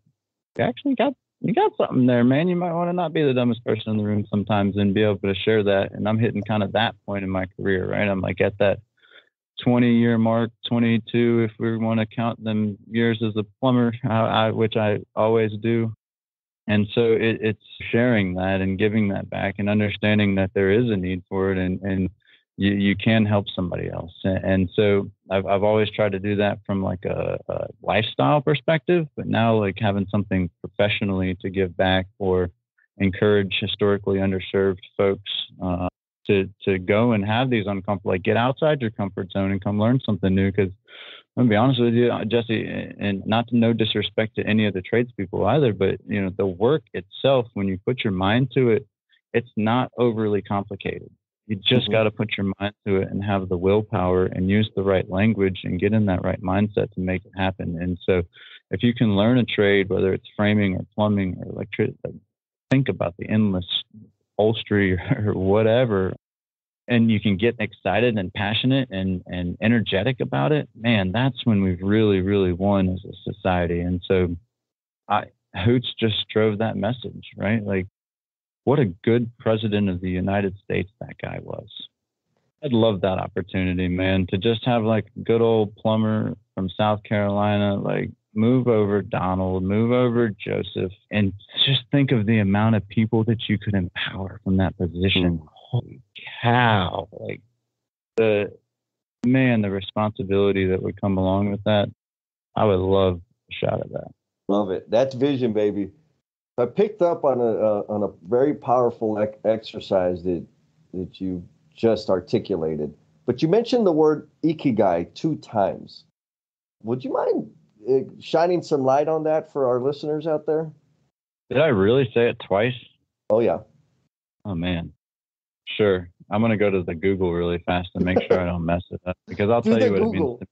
you got something there, man. You might want to not be the dumbest person in the room sometimes and be able to share that. And I'm hitting kind of that point in my career, right? I'm like at that 20-year mark, 22, if we want to count them years as a plumber, which I always do. And so it's sharing that and giving that back and understanding that there is a need for it, and you can help somebody else. And so I've always tried to do that from like a lifestyle perspective, but now like having something professionally to give back or encourage historically underserved folks to go and have these uncomfortable, like get outside your comfort zone and come learn something new. Because I'm gonna be honest with you, Jesse, and not to no disrespect to any of the tradespeople either, but the work itself, when you put your mind to it, it's not overly complicated. You just got to put your mind to it and have the willpower and use the right language and get in that right mindset to make it happen. And so if you can learn a trade, whether it's framing or plumbing or electricity, think about the endless upholstery or whatever, and you can get excited and passionate and energetic about it, man, that's when we've really, really won as a society. And so Hoots just drove that message, right? Like, what a good president of the United States that guy was. I'd love that opportunity, man, to just have like a good old plumber from South Carolina, like move over Donald, move over Joseph, and just think of the amount of people that you could empower from that position. Holy cow. Like the responsibility that would come along with that. I would love a shot at that. Love it. That's vision, baby. I picked up on a very powerful exercise that you just articulated, but you mentioned the word ikigai 2 times. Would you mind shining some light on that for our listeners out there? Did I really say it twice? Oh, yeah. Oh, man. Sure. I'm going to go to the Google really fast and make sure I don't mess it up, because I'll tell you what Google. It means.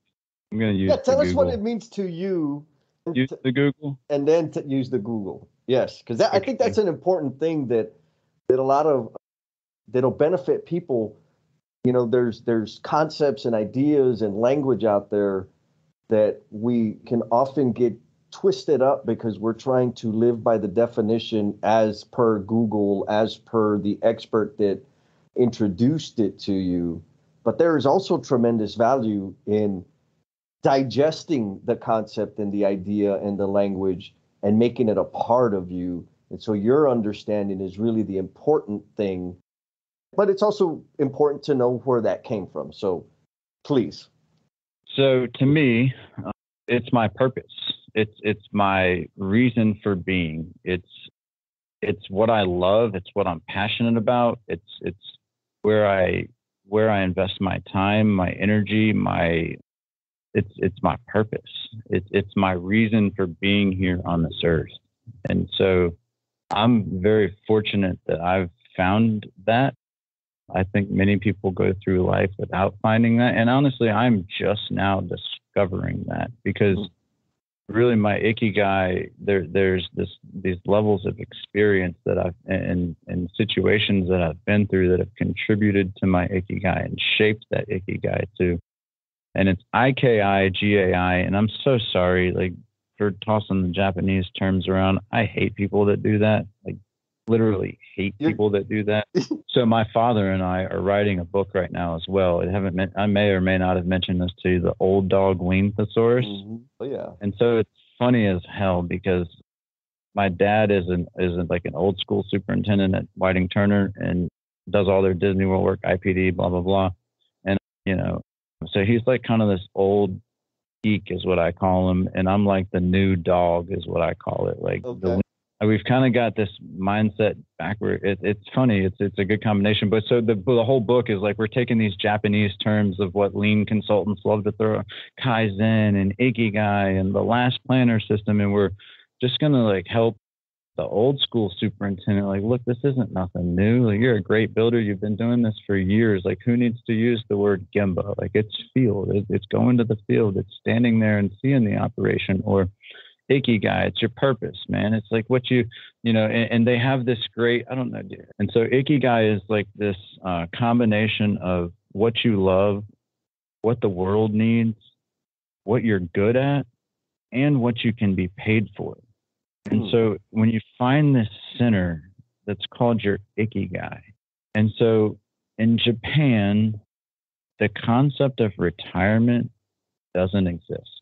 I'm going to use tell us what it means to you. Use the Google? And then to use the Google. Yes, because I think that's an important thing that a lot of that'll benefit people. There's concepts and ideas and language out there that we can often get twisted up because we're trying to live by the definition as per Google, as per the expert that introduced it to you. But there is also tremendous value in digesting the concept and the idea and the language and making it a part of you. And so your understanding is really the important thing, but it's also important to know where that came from. So please. So to me, it's my purpose. It's my reason for being. It's what I love. It's what I'm passionate about. It's where I invest my time, my energy, it's my purpose. It's my reason for being here on this earth. And so I'm very fortunate that I've found that. I think many people go through life without finding that. And honestly, I'm just now discovering that, because really my ikigai, there's these levels of experience that I've and situations that I've been through that have contributed to my ikigai and shaped that ikigai too. And it's IKIGAI, and I'm so sorry, like, for tossing the Japanese terms around. I hate people that do that. Like, literally hate people that do that. So my father and I are writing a book right now as well. I may or may not have mentioned this to you, the Old Dog Lean Thesaurus. Oh yeah. And so it's funny as hell, because my dad is like an old school superintendent at Whiting Turner and does all their Disney World work, IPD, blah blah blah. And so he's like kind of this old geek is what I call them, and I'm like the new dog is what I call it. Like Okay. we've kind of got this mindset backward. It's funny. It's a good combination. But so the whole book is like we're taking these Japanese terms of what lean consultants love to throw, Kaizen and Ikigai and the last planner system, and we're just gonna like help the old school superintendent, like, look, this isn't nothing new. Like, you're a great builder. You've been doing this for years. Like, who needs to use the word Gemba? Like, it's field. It's going to the field. It's standing there and seeing the operation. Or Ikigai, it's your purpose, man. It's like what and they have this great, I don't know. And so Ikigai is like this combination of what you love, what the world needs, what you're good at, and what you can be paid for. And so when you find this center that's called your Ikigai, and so in Japan, the concept of retirement doesn't exist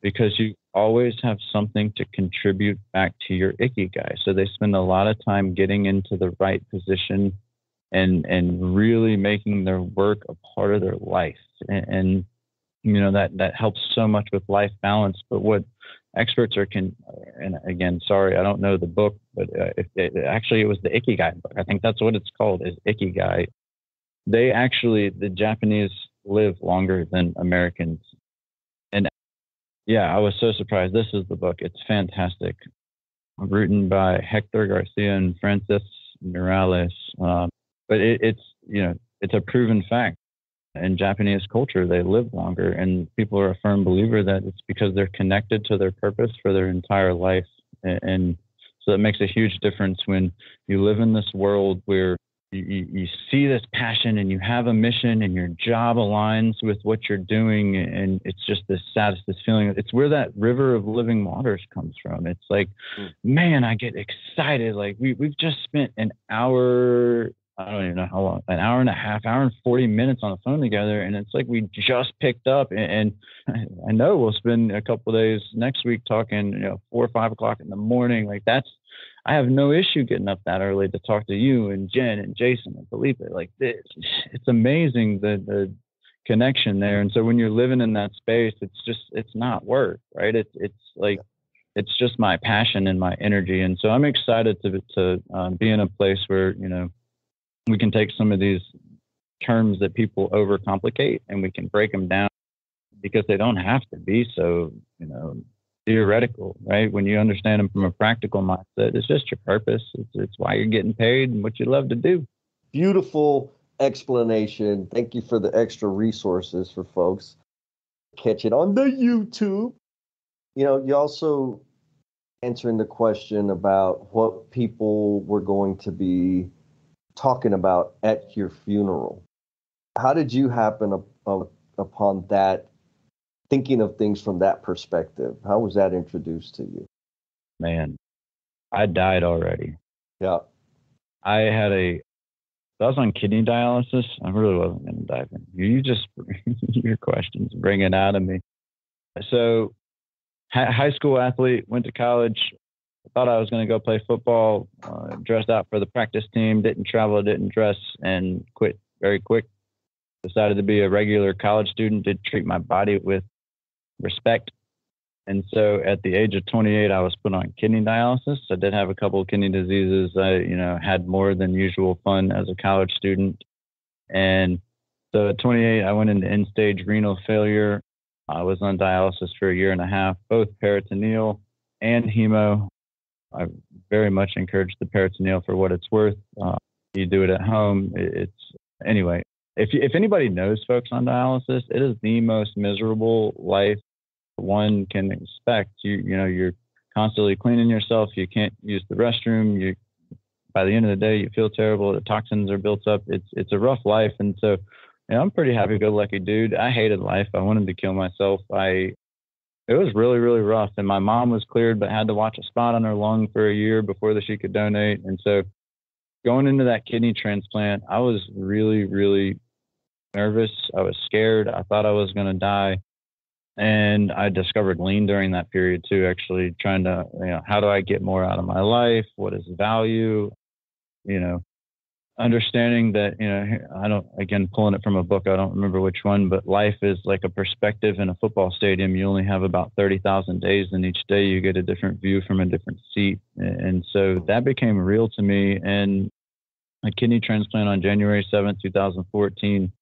because you always have something to contribute back to your Ikigai. So they spend a lot of time getting into the right position and really making their work a part of their life. And that helps so much with life balance. But what experts and again, sorry, I don't know the book, but actually it was the Ikigai book. I think that's what it's called, is Ikigai. The Japanese live longer than Americans. And yeah, I was so surprised. This is the book. It's fantastic. Written by Hector Garcia and Francis Morales. But it's a proven fact. In Japanese culture, they live longer, and people are a firm believer that it's because they're connected to their purpose for their entire life. And so that makes a huge difference when you live in this world where you see this passion and you have a mission and your job aligns with what you're doing. And it's just this feeling. It's where that river of living waters comes from. It's like, man, I get excited. Like we've just spent an hour, I don't even know how long, an hour and a half, hour and 40 minutes on the phone together. And it's like we just picked up. And I know we'll spend a couple of days next week talking, 4 or 5 o'clock in the morning. Like I have no issue getting up that early to talk to you and Jen and Jason and Felipe. Like it's amazing the connection there. And so when you're living in that space, it's not work, right? It's like, it's just my passion and my energy. And so I'm excited to be in a place where, we can take some of these terms that people overcomplicate and we can break them down because they don't have to be so, theoretical, right? When you understand them from a practical mindset, it's just your purpose. It's why you're getting paid and what you love to do. Beautiful explanation. Thank you for the extra resources for folks. Catch it on the YouTube. You also answering the question about what people were going to be talking about at your funeral. How did you happen upon that, thinking of things from that perspective? How was that introduced to you? Man, I died already. Yeah. I was on kidney dialysis. I really wasn't going to dive in. You just, your questions bring it out of me. So high school athlete, went to college, thought I was going to go play football, dressed out for the practice team, didn't travel, didn't dress, and quit very quick. Decided to be a regular college student, did treat my body with respect. And so at the age of 28, I was put on kidney dialysis. I did have a couple of kidney diseases. I, had more than usual fun as a college student. And so at 28, I went into end-stage renal failure. I was on dialysis for a year and a half, both peritoneal and hemo. I very much encourage the peritoneal for what it's worth. You do it at home. Anyway, if anybody knows folks on dialysis, it is the most miserable life one can expect. You're constantly cleaning yourself. You can't use the restroom. By the end of the day, you feel terrible. The toxins are built up. It's a rough life. And so, I'm a pretty happy-go-lucky dude. I hated life. I wanted to kill myself. It was really, really rough. And my mom was cleared, but had to watch a spot on her lung for a year before she could donate. And so going into that kidney transplant, I was really, really nervous. I was scared. I thought I was going to die. And I discovered lean during that period too, actually trying to, how do I get more out of my life? What is value? understanding that, I don't, again, pulling it from a book, I don't remember which one, but life is like a perspective in a football stadium. You only have about 30,000 days, and each day you get a different view from a different seat. And so that became real to me. And a kidney transplant on January 7th, 2014,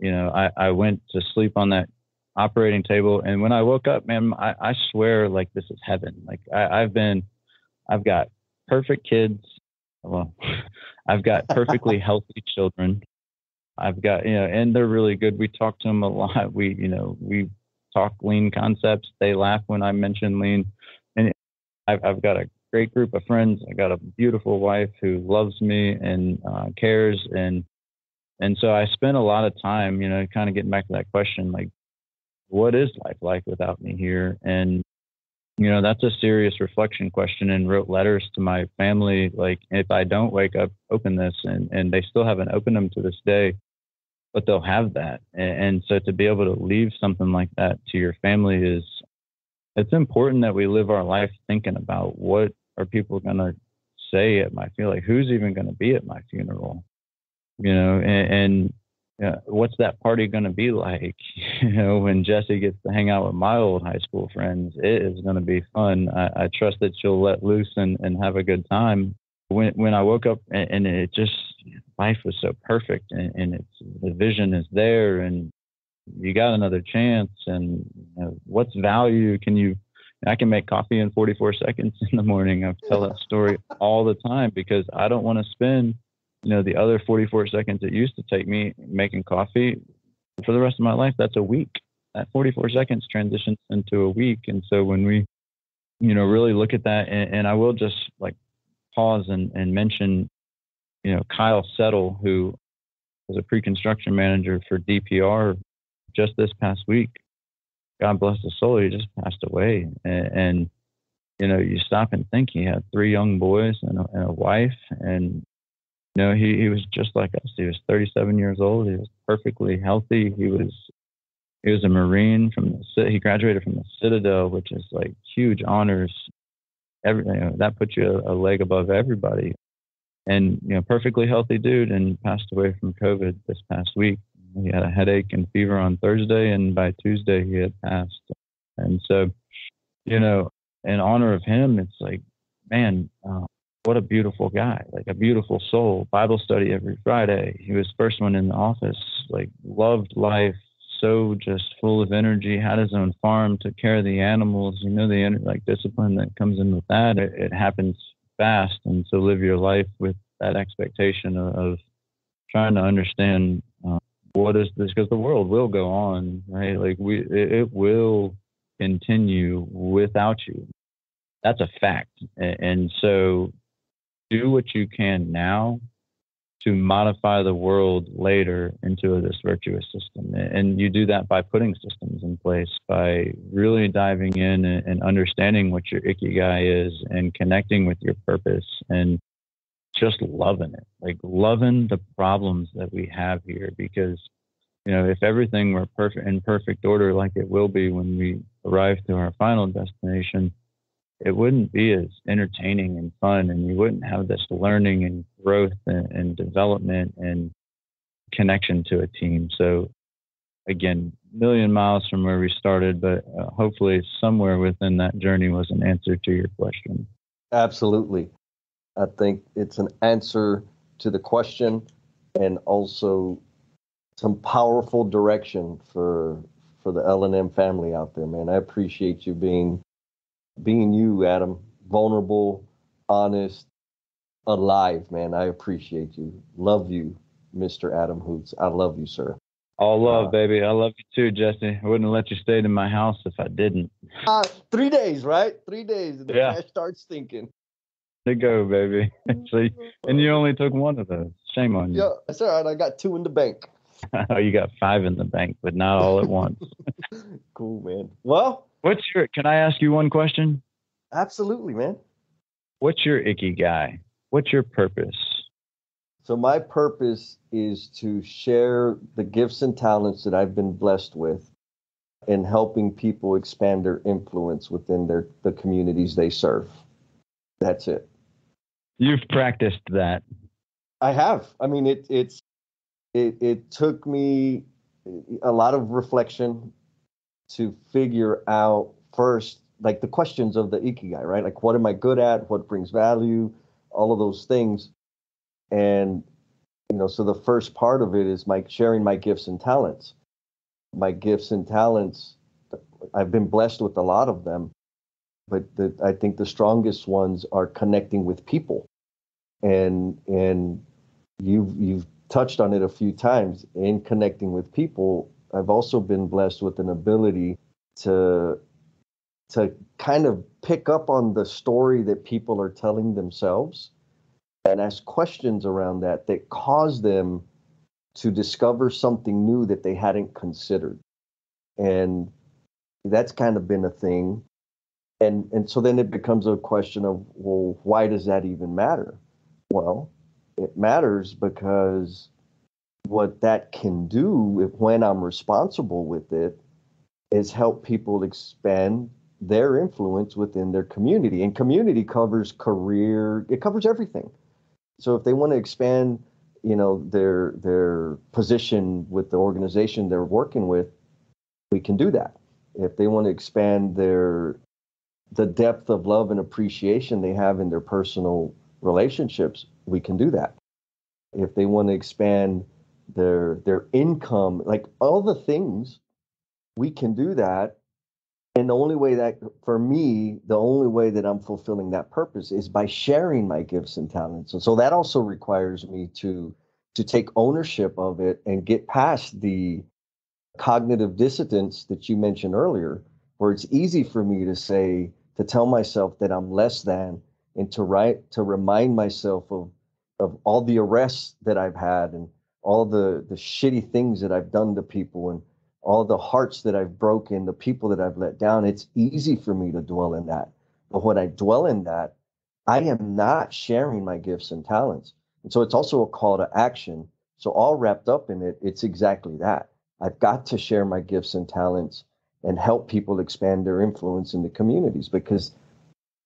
I went to sleep on that operating table. And when I woke up, man, I swear like this is heaven. Like I've got perfect kids. Well, I've got perfectly healthy children. I've got, and they're really good. We talk to them a lot. We talk lean concepts. They laugh when I mention lean. And I've got a great group of friends. I got a beautiful wife who loves me and cares. And so I spent a lot of time, kind of getting back to that question, like, what is life like without me here? And that's a serious reflection question, and wrote letters to my family. Like, if I don't wake up, open this, and they still haven't opened them to this day, but they'll have that. And so to be able to leave something like that to your family it's important that we live our life thinking about what are people going to say at my funeral? Like, who's even going to be at my funeral? And what's that party going to be like? When Jesse gets to hang out with my old high school friends, it is going to be fun. I trust that she'll let loose and have a good time. When I woke up and it just, life was so perfect, and the vision is there, and you got another chance. And what's value? I can make coffee in 44 seconds in the morning. I tell that story all the time because I don't want to spend the other 44 seconds it used to take me making coffee for the rest of my life. That's a week. That 44 seconds transitions into a week. And so when we, really look at that, and I will just like pause and mention, Kyle Settle, who was a pre-construction manager for DPR just this past week. God bless his soul. He just passed away. And you stop and think he had 3 young boys and a wife, and he was just like us. He was 37 years old. He was perfectly healthy. He was a Marine he graduated from the Citadel, which is like huge honors. Everything that puts you a leg above everybody. And, perfectly healthy dude, and passed away from COVID this past week. He had a headache and fever on Thursday, and by Tuesday he had passed. And so, in honor of him, it's like, man, what a beautiful guy, like a beautiful soul. Bible study every Friday. He was first one in the office, like loved life, so just full of energy, had his own farm, took care of the animals, the discipline that comes in with that. It happens fast. And so live your life with that expectation of trying to understand what is this, because the world will go on, right? Like it will continue without you. That's a fact. And so do what you can now to modify the world later into this virtuous system. And you do that by putting systems in place, by really diving in and understanding what your ikigai is, and connecting with your purpose, and just loving it, like loving the problems that we have here. Because, if everything were in perfect order, like it will be when we arrive to our final destination, it wouldn't be as entertaining and fun, and you wouldn't have this learning and growth and development and connection to a team. So again, million miles from where we started, but hopefully somewhere within that journey was an answer to your question. Absolutely. I think it's an answer to the question, and also some powerful direction for the L&M family out there, man. I appreciate you being you, Adam. Vulnerable, honest, alive, man. I appreciate you. Love you, Mr. Adam Hoots. I love you, sir. All love, baby. I love you too, Jesse. I wouldn't have let you stay in my house if I didn't. 3 days, right? 3 days, and the trash starts stinking. To go, baby. Actually, and you only took one of those. Shame on you. Yeah, that's all right. I got 2 in the bank. Oh, you got 5 in the bank, but not all at once. Cool, man. Well, can I ask you one question? Absolutely, man. What's your ikigai? What's your purpose? So my purpose is to share the gifts and talents that I've been blessed with, in helping people expand their influence within the communities they serve. That's it. You've practiced that. I have. I mean, it took me a lot of reflection to figure out first, like the questions of the ikigai, right? Like, what am I good at? What brings value? All of those things. And, so the first part of it is my sharing my gifts and talents. My gifts and talents, I've been blessed with a lot of them, but I think the strongest ones are connecting with people. And you've touched on it a few times. In connecting with people, I've also been blessed with an ability to kind of pick up on the story that people are telling themselves and ask questions around that cause them to discover something new that they hadn't considered. And that's kind of been a thing. And so then it becomes a question of, well, why does that even matter? Well, it matters because what that can do when I'm responsible with it is help people expand their influence within their community. And community covers career, it covers everything. So if they want to expand, their position with the organization they're working with, we can do that. If they want to expand the depth of love and appreciation they have in their personal relationships, we can do that. If they want to expand their income, like all the things, we can do that. And the only way that, for me, the only way that I'm fulfilling that purpose is by sharing my gifts and talents. And so that also requires me to take ownership of it and get past the cognitive dissonance that you mentioned earlier, where it's easy for me to tell myself that I'm less than, and to remind myself of all the arrests that I've had and all the shitty things that I've done to people and all the hearts that I've broken, the people that I've let down. It's easy for me to dwell in that. But when I dwell in that, I am not sharing my gifts and talents. And so it's also a call to action. So all wrapped up in it, it's exactly that. I've got to share my gifts and talents and help people expand their influence in the communities, because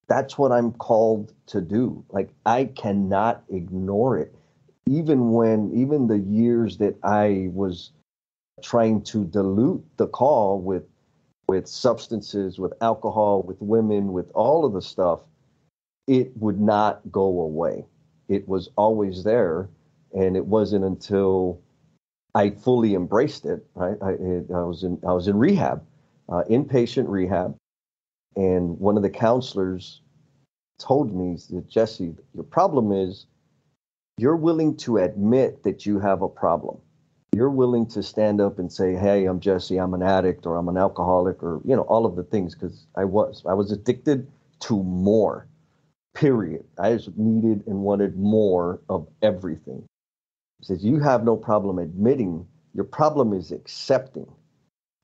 that's what I'm called to do. Like, I cannot ignore it. Even the years that I was trying to dilute the call with substances, with alcohol, with women, with all of the stuff, it would not go away. It was always there. And it wasn't until I fully embraced it, right? I was in rehab, inpatient rehab. And one of the counselors told me that, Jesse, your problem is you're willing to admit that you have a problem. You're willing to stand up and say, hey, I'm Jesse, I'm an addict, or I'm an alcoholic, or, all of the things, because I was addicted to more, period. I just needed and wanted more of everything. He says, you have no problem admitting, your problem is accepting.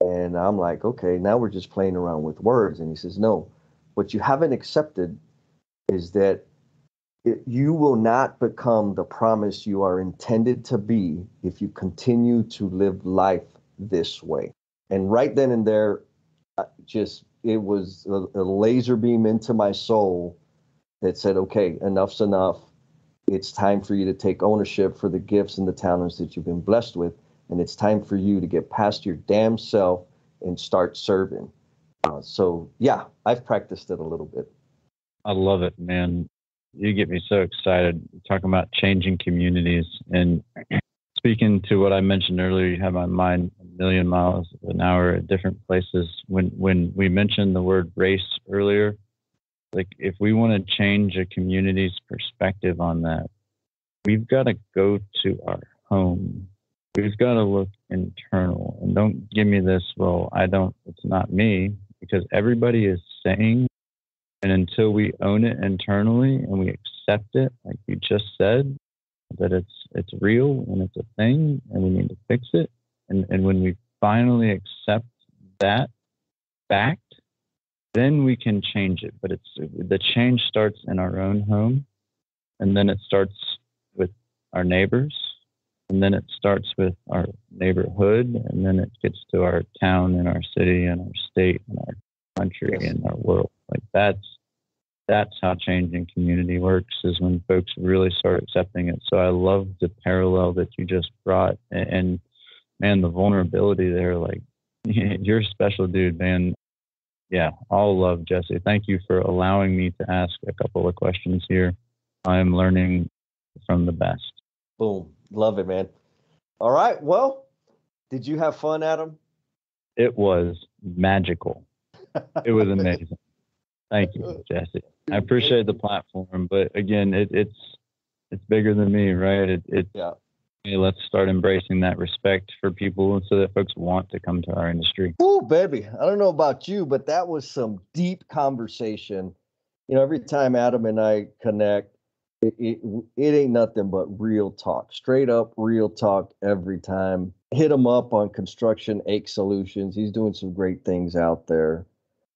And I'm like, okay, now we're just playing around with words. And he says, no, what you haven't accepted is that you will not become the promise you are intended to be if you continue to live life this way. And right then and there, it was a laser beam into my soul that said, okay, enough's enough. It's time for you to take ownership for the gifts and the talents that you've been blessed with. And it's time for you to get past your damn self and start serving. So yeah, I've practiced it a little bit. I love it, man. You get me so excited talking about changing communities. And speaking to what I mentioned earlier, you have my mind a million miles an hour at different places. When we mentioned the word race earlier, like, if we want to change a community's perspective on that, we've got to go to our home. We've got to look internal. And don't give me this, well, it's not me, because everybody is saying. And until we own it internally and we accept it, like you just said, that it's real and it's a thing and we need to fix it. And when we finally accept that fact, then we can change it. But the change starts in our own home, and then it starts with our neighbors, and then it starts with our neighborhood, and then it gets to our town and our city and our state and our country and our world. Like, That's how changing community works, is when folks really start accepting it. So I love the parallel that you just brought, and man, the vulnerability there, like you're a special dude, man. Yeah, all love, Jesse. Thank you for allowing me to ask a couple of questions here. I'm learning from the best. Boom. Love it, man. All right. Well, did you have fun, Adam? It was magical. It was amazing. Thank you, Jesse. I appreciate the platform, but again, it's bigger than me, right? Yeah. Hey, let's start embracing that respect for people so that folks want to come to our industry. Ooh, baby. I don't know about you, but that was some deep conversation. You know, every time Adam and I connect, it ain't nothing but real talk, straight up real talk every time. Hit him up on Construction Ache Solutions. He's doing some great things out there.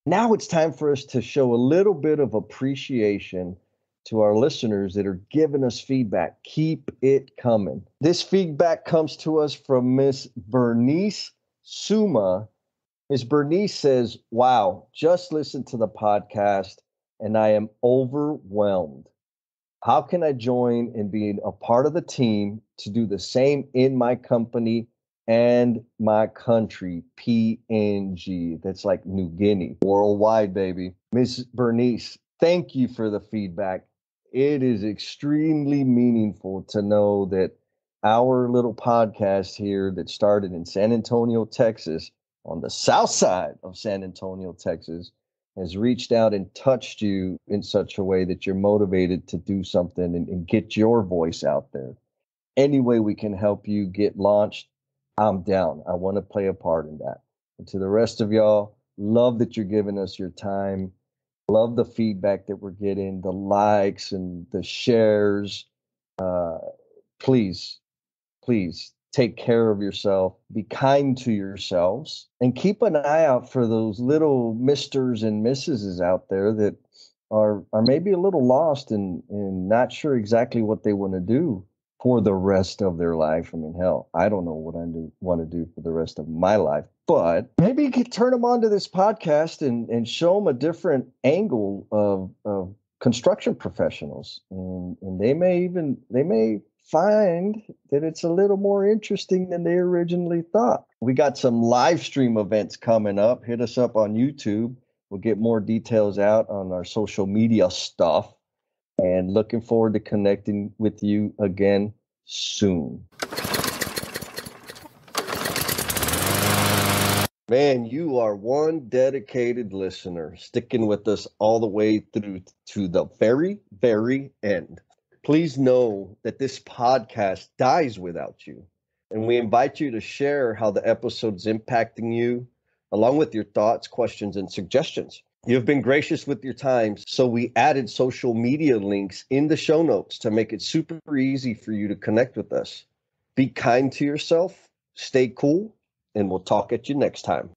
Now it's time for us to show a little bit of appreciation to our listeners that are giving us feedback. Keep it coming. This feedback comes to us from Miss Bernice Suma. Miss Bernice says, wow, just listen to the podcast and I am overwhelmed. How can I join and be a part of the team to do the same in my company and my country? PNG. That's like New Guinea. Worldwide, baby. Miss Bernice, thank you for the feedback. It is extremely meaningful to know that our little podcast here that started in San Antonio, Texas, on the south side of San Antonio, Texas, has reached out and touched you in such a way that you're motivated to do something and get your voice out there. Any way we can help you get launched, I'm down. I want to play a part in that. And to the rest of y'all, love that you're giving us your time. Love the feedback that we're getting, the likes and the shares. Please, please take care of yourself, be kind to yourselves, and keep an eye out for those little misters and missuses out there that are maybe a little lost and not sure exactly what they want to do for the rest of their life. I mean, hell, I don't know what I want to do for the rest of my life, but maybe you could turn them onto this podcast and show them a different angle of construction professionals. And they may find that it's a little more interesting than they originally thought. We got some live stream events coming up. Hit us up on YouTube. We'll get more details out on our social media stuff. And looking forward to connecting with you again soon. Man, you are one dedicated listener, sticking with us all the way through to the very, very end. Please know that this podcast dies without you. And we invite you to share how the episode is impacting you, along with your thoughts, questions, and suggestions. You've been gracious with your time, so we added social media links in the show notes to make it super easy for you to connect with us. Be kind to yourself, stay cool, and we'll talk at you next time.